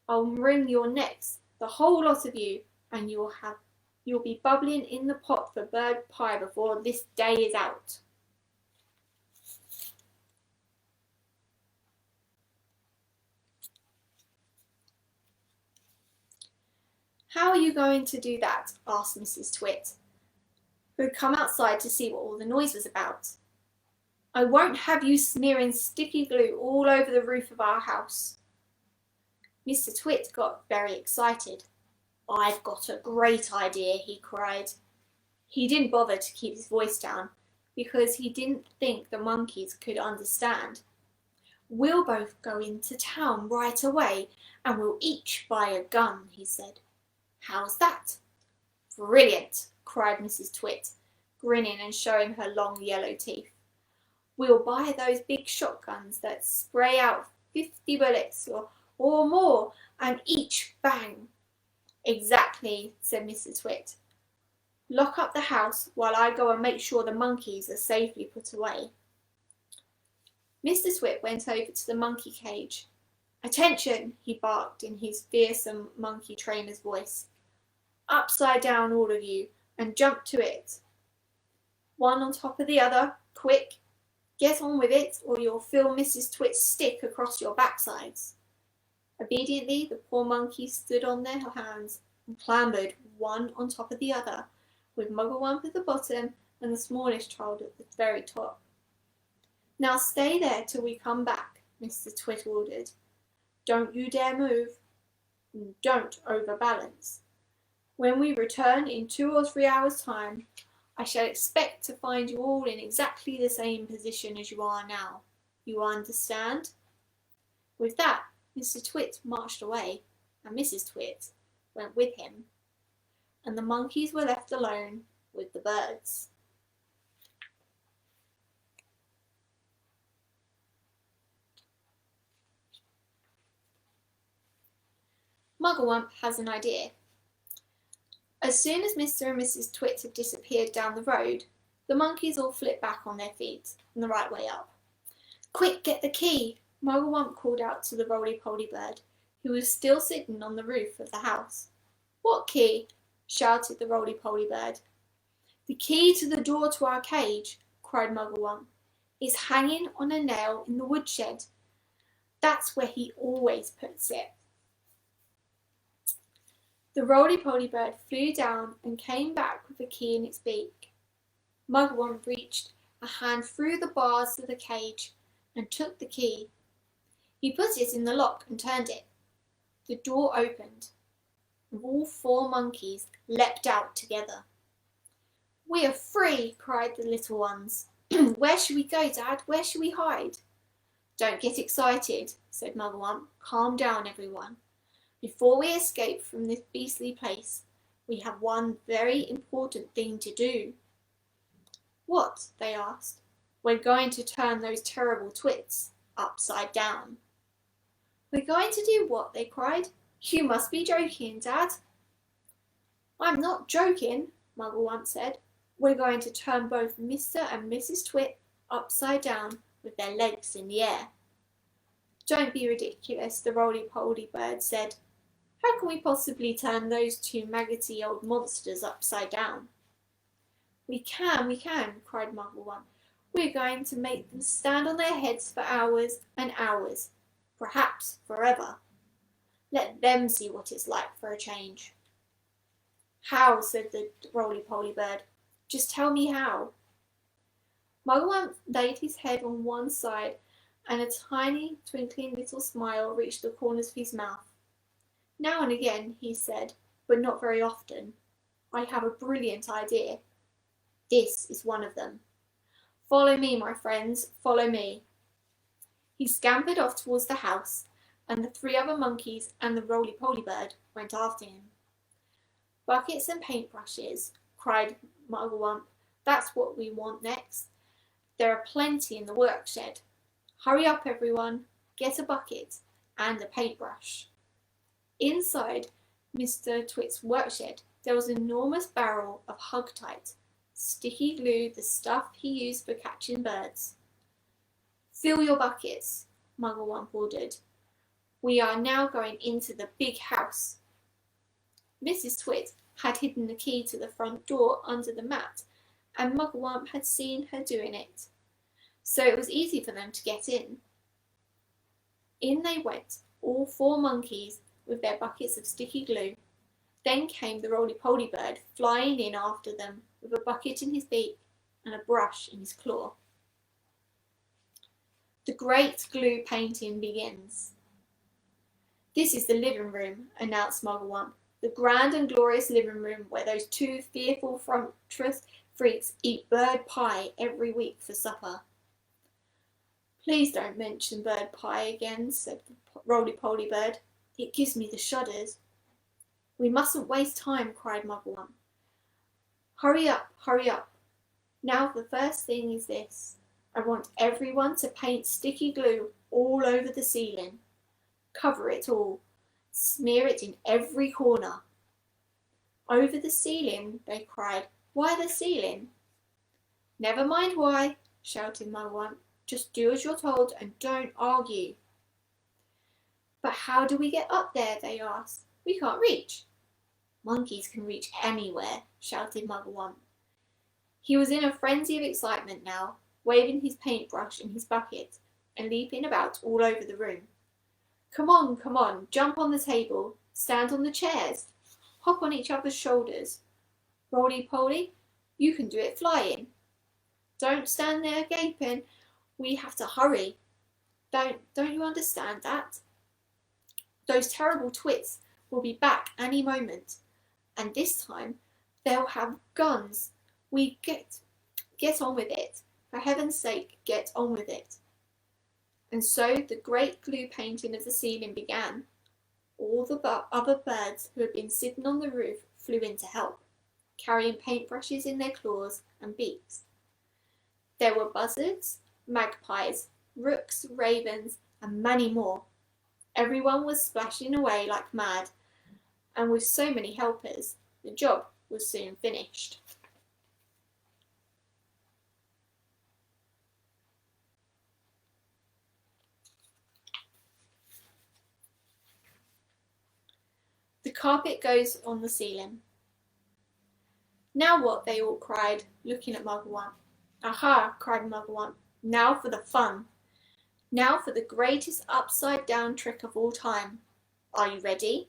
I'll wring your necks, the whole lot of you, and you'll be bubbling in the pot for bird pie before this day is out. How are you going to do that? Asked Mrs. Twit, who had come outside to see what all the noise was about. I won't have you smearing sticky glue all over the roof of our house. Mr. Twit got very excited. I've got a great idea, he cried. He didn't bother to keep his voice down because he didn't think the monkeys could understand. We'll both go into town right away and we'll each buy a gun, he said. How's that? Brilliant, cried Mrs. Twit, grinning and showing her long yellow teeth. We'll buy those big shotguns that spray out 50 bullets or more, and each bang. Exactly, said Mrs. Twit. Lock up the house while I go and make sure the monkeys are safely put away. Mr. Twit went over to the monkey cage. Attention, he barked in his fearsome monkey trainer's voice. Upside down, all of you, and jump to it. One on top of the other, quick. Get on with it, or you'll feel Mrs. Twit's stick across your backsides. Obediently, the poor monkeys stood on their hands and clambered one on top of the other, with Mugglewump at the bottom and the smallest child at the very top. Now stay there till we come back, Mr. Twit ordered. Don't you dare move, and don't overbalance. When we return in 2 or 3 hours' time, I shall expect to find you all in exactly the same position as you are now. You understand? With that, Mr. Twit marched away, and Mrs. Twit went with him, and the monkeys were left alone with the birds. Mugglewump has an idea. As soon as Mr. and Mrs. Twit have disappeared down the road, the monkeys all flit back on their feet and the right way up. Quick, get the key! Mugglewump called out to the roly-poly bird, who was still sitting on the roof of the house. What key? Shouted the roly-poly bird. The key to the door to our cage, cried Mugglewump. It's hanging on a nail in the woodshed. That's where he always puts it. The roly-poly bird flew down and came back with the key in its beak. Mugglewump reached a hand through the bars of the cage and took the key. He put it in the lock and turned it. The door opened, and all 4 monkeys leapt out together. We are free, cried the little ones. Where shall we go, Dad? Where shall we hide? Don't get excited, said Mugglewump. Calm down, everyone. Before we escape from this beastly place, we have one very important thing to do. What? They asked. We're going to turn those terrible Twits upside down. We're going to do what? They cried. You must be joking, Dad. I'm not joking, Mugglewump said. We're going to turn both Mr. and Mrs. Twit upside down with their legs in the air. Don't be ridiculous, the roly-poly bird said. How can we possibly turn those 2 maggoty old monsters upside down? We can, cried Mugglewump. We're going to make them stand on their heads for hours and hours, perhaps forever. Let them see what it's like for a change. How? Said the roly-poly bird. Just tell me how. Mugglewump laid his head on one side, and a tiny, twinkling little smile reached the corners of his mouth. Now and again, he said, but not very often, I have a brilliant idea. This is one of them. Follow me, my friends, follow me. He scampered off towards the house, and the 3 other monkeys and the roly-poly bird went after him. Buckets and paintbrushes, cried Mugglewump. That's what we want next. There are plenty in the workshed. Hurry up, everyone. Get a bucket and a paintbrush. Inside Mr. Twit's workshed, there was an enormous barrel of Hug-Tight, sticky glue, the stuff he used for catching birds. Fill your buckets, Mugglewump ordered. We are now going into the big house. Mrs. Twit had hidden the key to the front door under the mat, and Mugglewump had seen her doing it, so it was easy for them to get in. In they went, all 4 monkeys, with their buckets of sticky glue. Then came the roly-poly bird, flying in after them, with a bucket in his beak and a brush in his claw. The great glue painting begins. This is the living room, announced Mugglewump. The grand and glorious living room where those 2 fearful frumptuous freaks eat bird pie every week for supper. Please don't mention bird pie again, said the roly-poly bird. It gives me the shudders. We mustn't waste time, cried Mugglewump. Hurry up, hurry up. Now the first thing is this. I want everyone to paint sticky glue all over the ceiling. Cover it all. Smear it in every corner. Over the ceiling, they cried. Why the ceiling? Never mind why, shouted Mugwump. Just do as you're told and don't argue. But how do we get up there? They asked. We can't reach. Monkeys can reach anywhere, shouted Mugwump. He was in a frenzy of excitement now, waving his paintbrush and his bucket and leaping about all over the room. Come on, jump on the table, stand on the chairs, hop on each other's shoulders. Roly-poly, you can do it flying. Don't stand there gaping, we have to hurry. Don't you understand that? Those terrible Twits will be back any moment, and this time they'll have guns. We get on with it. For heaven's sake, get on with it. And so the great glue painting of the ceiling began. All the other birds who had been sitting on the roof flew in to help, carrying paintbrushes in their claws and beaks. There were buzzards, magpies, rooks, ravens, and many more. Everyone was splashing away like mad, and with so many helpers, the job was soon finished. The carpet goes on the ceiling. Now what? They all cried, looking at Mugwump. Aha, cried Mugwump. Now for the fun. Now for the greatest upside-down trick of all time. Are you ready?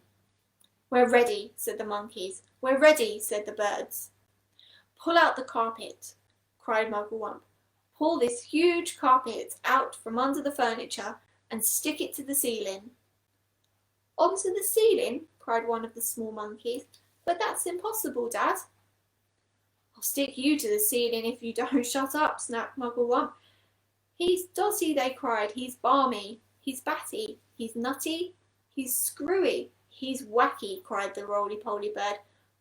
We're ready, said the monkeys. We're ready, said the birds. Pull out the carpet, cried Mugwump. Pull this huge carpet out from under the furniture and stick it to the ceiling. Onto the ceiling? Cried one of the small monkeys. But that's impossible, Dad. I'll stick you to the ceiling if you don't shut up, snapped Mugwump. He's dotty, they cried. He's balmy. He's batty. He's nutty. He's screwy. He's wacky, cried the roly-poly bird.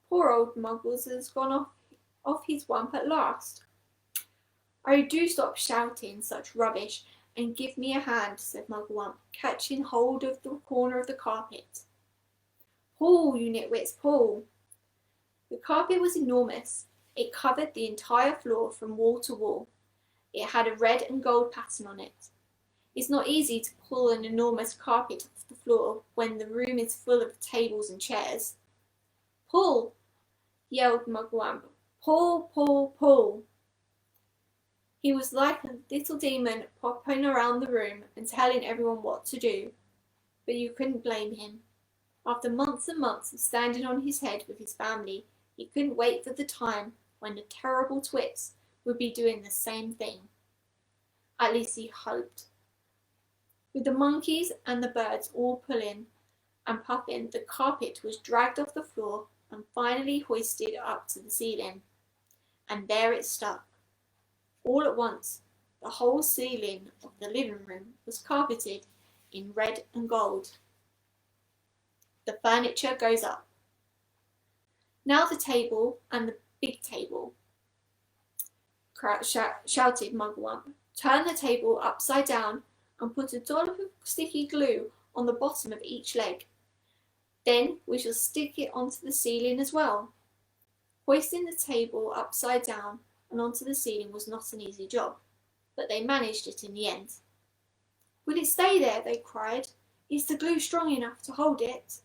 Poor old Muggles has gone off his wump at last. Oh, do stop shouting such rubbish and give me a hand, said Mugwump, catching hold of the corner of the carpet. Pull, you nitwits, pull. The carpet was enormous. It covered the entire floor from wall to wall. It had a red and gold pattern on it. It's not easy to pull an enormous carpet off the floor when the room is full of tables and chairs. Pull, yelled Mugwump. Pull, pull, pull. He was like a little demon popping around the room and telling everyone what to do. But you couldn't blame him. After months and months of standing on his head with his family, he couldn't wait for the time when the terrible Twits would be doing the same thing. At least he hoped. With the monkeys and the birds all pulling and puffing, the carpet was dragged off the floor and finally hoisted up to the ceiling. And there it stuck. All at once, the whole ceiling of the living room was carpeted in red and gold. The furniture goes up. Now the table and the big table, shouted Mugwump. Turn the table upside down and put a dollop of sticky glue on the bottom of each leg. Then we shall stick it onto the ceiling as well. Hoisting the table upside down and onto the ceiling was not an easy job, but they managed it in the end. Will it stay there? They cried. Is the glue strong enough to hold it?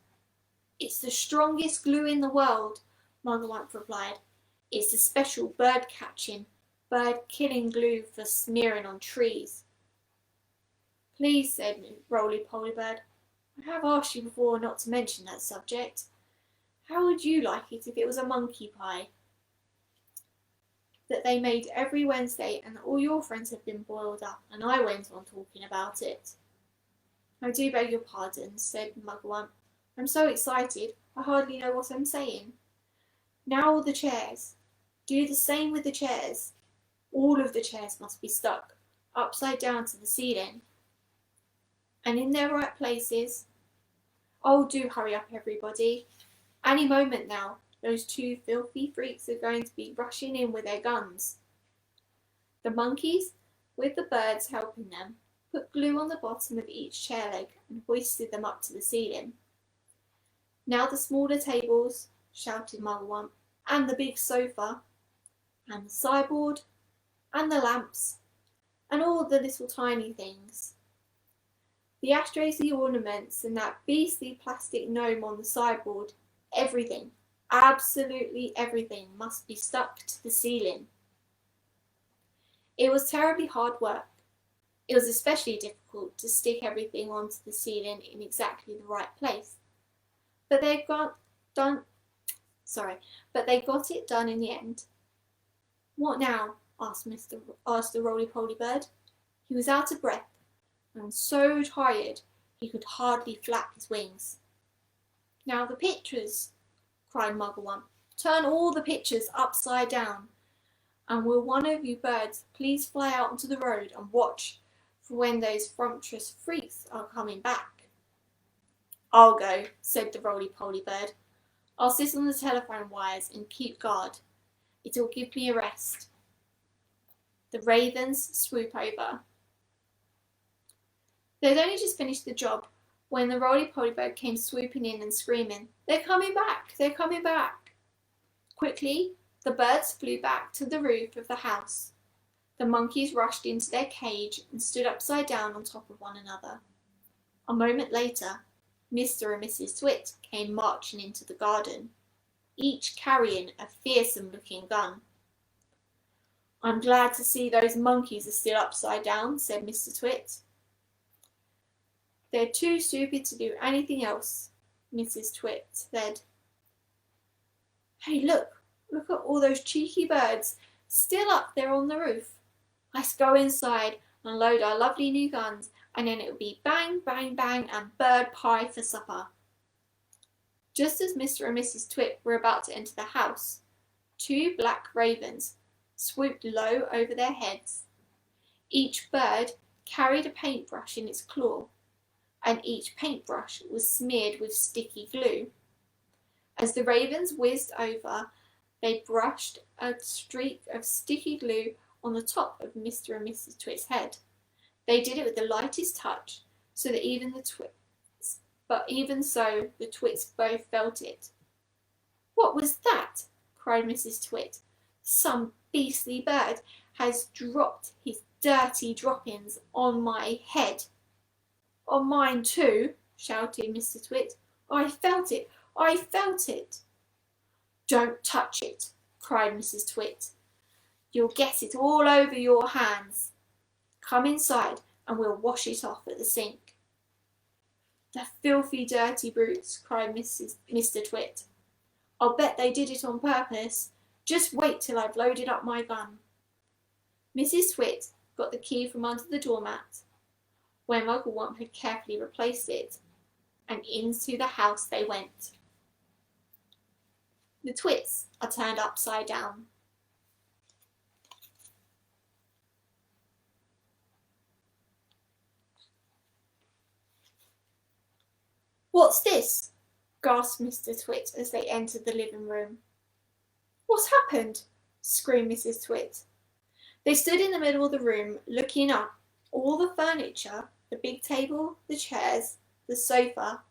It's the strongest glue in the world, Mugwump replied. It's a special bird-catching, bird-killing glue for smearing on trees. Please, said Roly-Poly Bird, I have asked you before not to mention that subject. How would you like it if it was a monkey pie that they made every Wednesday and all your friends had been boiled up and I went on talking about it? I do beg your pardon, said Mugwump. I'm so excited, I hardly know what I'm saying. Now the chairs. Do the same with the chairs. All of the chairs must be stuck upside down to the ceiling and in their right places. Oh, do hurry up, everybody. Any moment now, those two filthy freaks are going to be rushing in with their guns. The monkeys, with the birds helping them, put glue on the bottom of each chair leg and hoisted them up to the ceiling. Now the smaller tables, shouted Mugwump, and the big sofa. and the sideboard, and the lamps, and all the little tiny things. The ashtrays, the ornaments, and that beastly plastic gnome on the sideboard, everything, absolutely everything, must be stuck to the ceiling. It was terribly hard work. It was especially difficult to stick everything onto the ceiling in exactly the right place. But they got it done in the end. What now? asked the roly-poly bird. He was out of breath and so tired he could hardly flap his wings. Now the pictures, cried Muggle-Wump. Turn all the pictures upside down. And will one of you birds please fly out onto the road and watch for when those frumptuous freaks are coming back? I'll go, said the roly-poly bird. I'll sit on the telephone wires and keep guard. It'll give me a rest. The ravens swoop over. They'd only just finished the job when the roly-poly bird came swooping in and screaming, "They're coming back! They're coming back!" Quickly, the birds flew back to the roof of the house. The monkeys rushed into their cage and stood upside down on top of one another. A moment later, Mr. and Mrs. Twit came marching into the garden, each carrying a fearsome-looking gun. "I'm glad to see those monkeys are still upside down," said Mr. Twit. "They're too stupid to do anything else," Mrs. Twit said. "Hey, look at all those cheeky birds still up there on the roof. Let's go inside and load our lovely new guns, and then it'll be bang, bang, bang, and bird pie for supper." Just as Mr. and Mrs. Twit were about to enter the house, 2 black ravens swooped low over their heads. Each bird carried a paintbrush in its claw, and each paintbrush was smeared with sticky glue. As the ravens whizzed over, they brushed a streak of sticky glue on the top of Mr. and Mrs. Twit's head. They did it with the lightest touch, so that even so, the Twits both felt it. "What was that?" cried Mrs. Twit. "Some beastly bird has dropped his dirty droppings on my head." "On mine too," shouted Mr. Twit. "I felt it! I felt it!" "Don't touch it," cried Mrs. Twit. "You'll get it all over your hands. Come inside and we'll wash it off at the sink." "The filthy, dirty brutes," cried Mr. Twit. "I'll bet they did it on purpose. Just wait till I've loaded up my gun." Mrs. Twit got the key from under the doormat, where Muggle-Wump had carefully replaced it, and into the house they went. The Twits are turned upside down. "What's this?" gasped Mr. Twit as they entered the living room. "What's happened?" screamed Mrs. Twit. They stood in the middle of the room, looking up. All the furniture, the big table, the chairs, the sofa,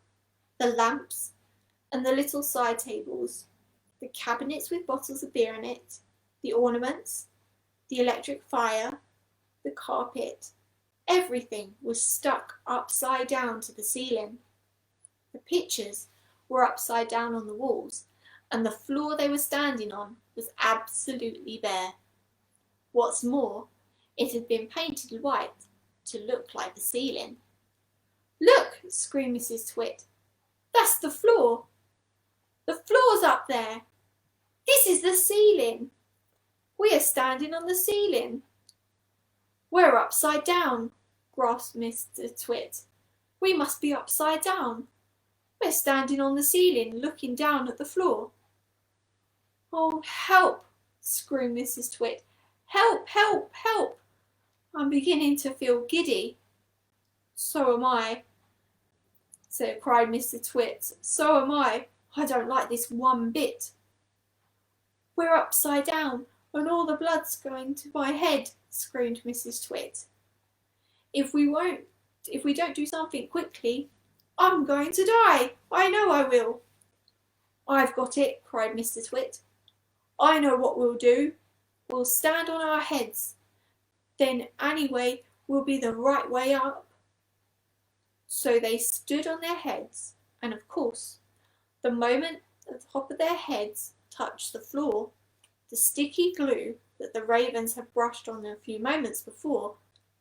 the lamps, and the little side tables, the cabinets with bottles of beer in it, the ornaments, the electric fire, the carpet, everything was stuck upside down to the ceiling. The pictures were upside down on the walls, and the floor they were standing on was absolutely bare. What's more, it had been painted white to look like the ceiling. "Look!" screamed Mrs. Twit. "That's the floor! The floor's up there! This is the ceiling! We are standing on the ceiling!" "We're upside down!" gasped Mr. Twit. "We must be upside down! We're standing on the ceiling, looking down at the floor." "Oh, help!" screamed Mrs. Twit. "Help, help, help! I'm beginning to feel giddy." "So am I," cried Mr. Twit. "So am I. I don't like this one bit." "We're upside down, and all the blood's going to my head," screamed Mrs. Twit. If we don't do something quickly, I'm going to die. I know I will." "I've got it," cried Mr. Twit. "I know what we'll do. we'll stand on our heads. Then anyway will be the right way up. So they stood on their heads, and of course, the moment the top of their heads touched the floor, the sticky glue that the ravens had brushed on a few moments before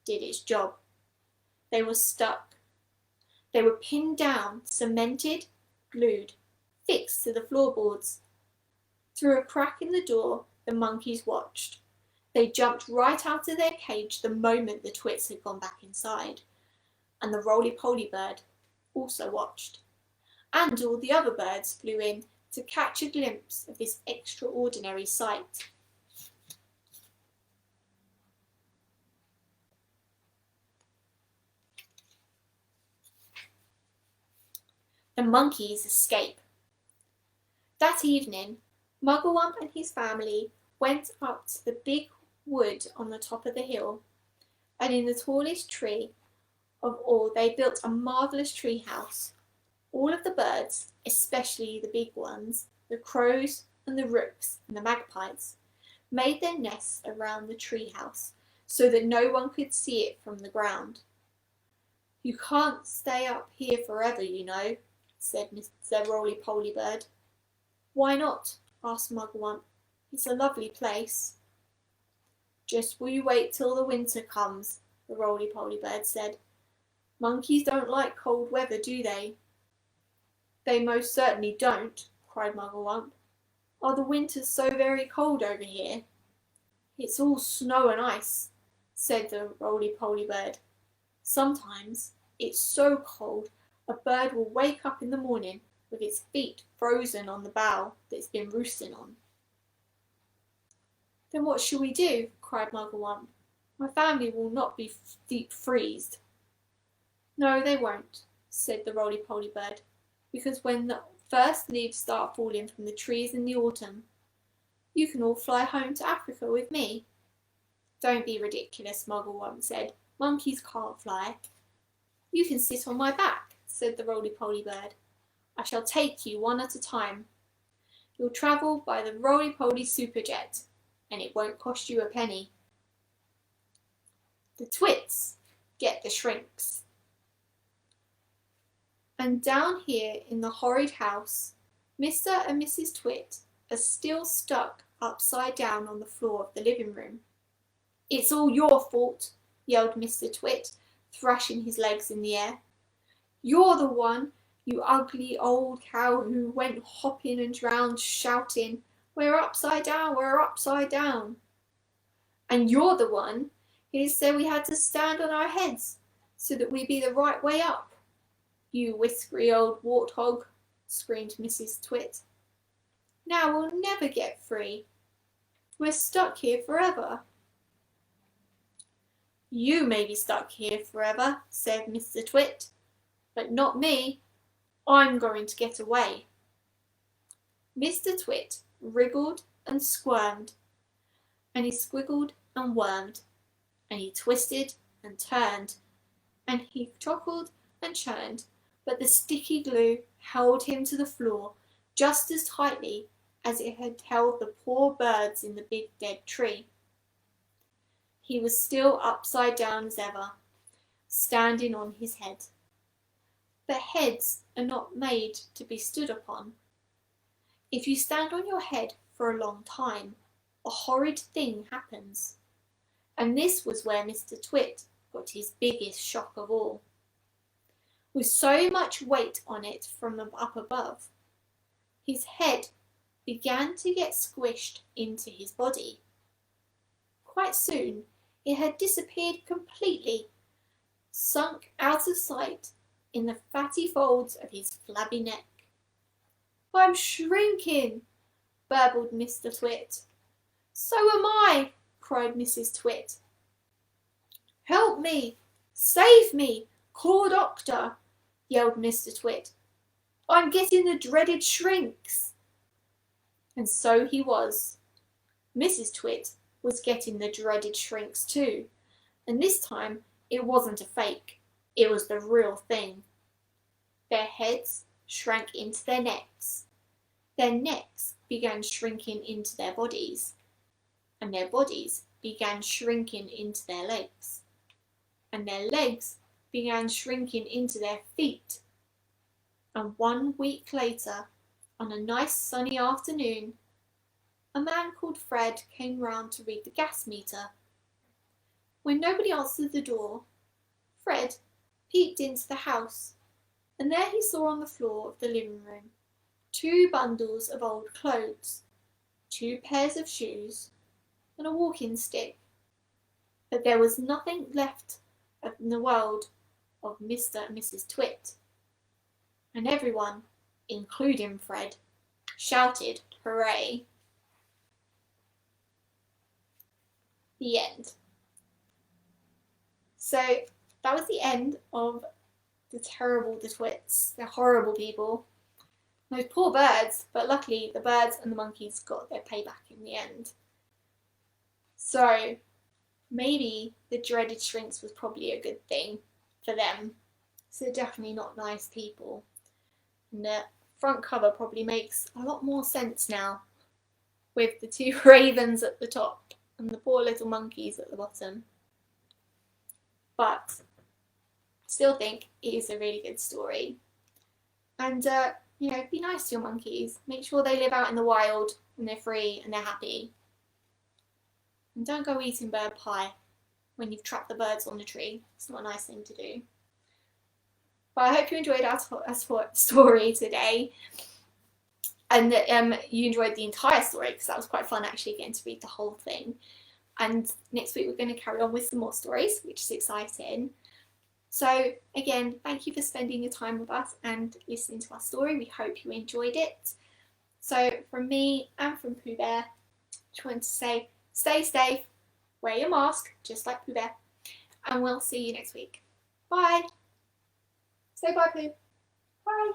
did its job. They were stuck. They were pinned down, cemented, glued, fixed to the floorboards. Through a crack in the door, the monkeys watched. They jumped right out of their cage the moment the Twits had gone back inside, and the roly-poly bird also watched. And all the other birds flew in to catch a glimpse of this extraordinary sight. The monkeys escape. That evening, Mugglewump and his family went up to the big wood on the top of the hill, and in the tallest tree of all they built a marvellous tree house. All of the birds, especially the big ones, the crows and the rooks and the magpies, made their nests around the tree house so that no one could see it from the ground. "You can't stay up here forever, you know," said Mr. Roly-Poly Bird. "Why not?" asked Mugglewump. "It's a lovely place." "Just you wait till the winter comes," the Roly-Poly Bird said. "Monkeys don't like cold weather, do they?" "They most certainly don't," cried Mugglewump. "Are the winters so very cold over here?" "It's all snow and ice," said the Roly-Poly Bird. "Sometimes it's so cold a bird will wake up in the morning with its feet frozen on the bough that it's been roosting on." "Then what shall we do?" cried Mugglewump. "My family will not be deep freezed." "No, they won't," said the Roly-Poly Bird, "because when the first leaves start falling from the trees in the autumn, you can all fly home to Africa with me." "Don't be ridiculous," Mugglewump said. "Monkeys can't fly." "You can sit on my back," said the Roly-Poly Bird. "I shall take you one at a time. You'll travel by the Roly-Poly Superjet, and it won't cost you a penny." The Twits get the shrinks. And down here in the horrid house, Mr. and Mrs. Twit are still stuck upside down on the floor of the living room. "It's all your fault," yelled Mr. Twit, thrashing his legs in the air. "You're the one, you ugly old cow who went hopping and round shouting, 'We're upside down, we're upside down.' And you're the one who said we had to stand on our heads so that we be the right way up, you whiskery old warthog," screamed Mrs. Twit. "Now we'll never get free. We're stuck here forever." "You may be stuck here forever," said Mr. Twit, "but not me. I'm going to get away." Mr. Twit wriggled and squirmed, and he squiggled and wormed, and he twisted and turned, and he chuckled and churned, but the sticky glue held him to the floor just as tightly as it had held the poor birds in the big dead tree. He was still upside down as ever, standing on his head. But heads are not made to be stood upon. If you stand on your head for a long time, a horrid thing happens. And this was where Mr. Twit got his biggest shock of all. With so much weight on it from up above, his head began to get squished into his body. Quite soon it had disappeared completely, sunk out of sight in the fatty folds of his flabby neck. "I'm shrinking," burbled Mr. Twit. "So am I," cried Mrs. Twit. "Help me! Save me! Call a doctor!" yelled Mr. Twit. "I'm getting the dreaded shrinks." And so he was. Mrs. Twit was getting the dreaded shrinks too, and this time it wasn't a fake, it was the real thing. Their heads shrank into their necks. Their necks began shrinking into their bodies. and their bodies began shrinking into their legs, and their legs began shrinking into their feet. And 1 week later, on a nice sunny afternoon, a man called Fred came round to read the gas meter. When nobody answered the door, Fred peeped into the house, and there he saw on the floor of the living room 2 bundles of old clothes, 2 pairs of shoes, and a walking stick. But there was nothing left in the world of Mr. and Mrs. Twit. And everyone, including Fred, shouted hooray. The end. So that was the end of the Twits. They're horrible people. Those poor birds, but luckily the birds and the monkeys got their payback in the end. So maybe the dreaded shrinks was probably a good thing for them. So they're definitely not nice people. And the front cover probably makes a lot more sense now, with the 2 ravens at the top and the poor little monkeys at the bottom. But I still think it is a really good story. And be nice to your monkeys. Make sure they live out in the wild and they're free and they're happy. And don't go eating bird pie when you've trapped the birds on the tree. It's not a nice thing to do. But I hope you enjoyed our story today, and that you enjoyed the entire story, because that was quite fun actually getting to read the whole thing. And next week we're going to carry on with some more stories, which is exciting. So again, thank you for spending your time with us and listening to our story. We hope you enjoyed it. So from me and from Pooh Bear, just wanted to say stay safe, wear your mask just like Pooh Bear, and we'll see you next week. Bye. Say bye, Pooh. Bye.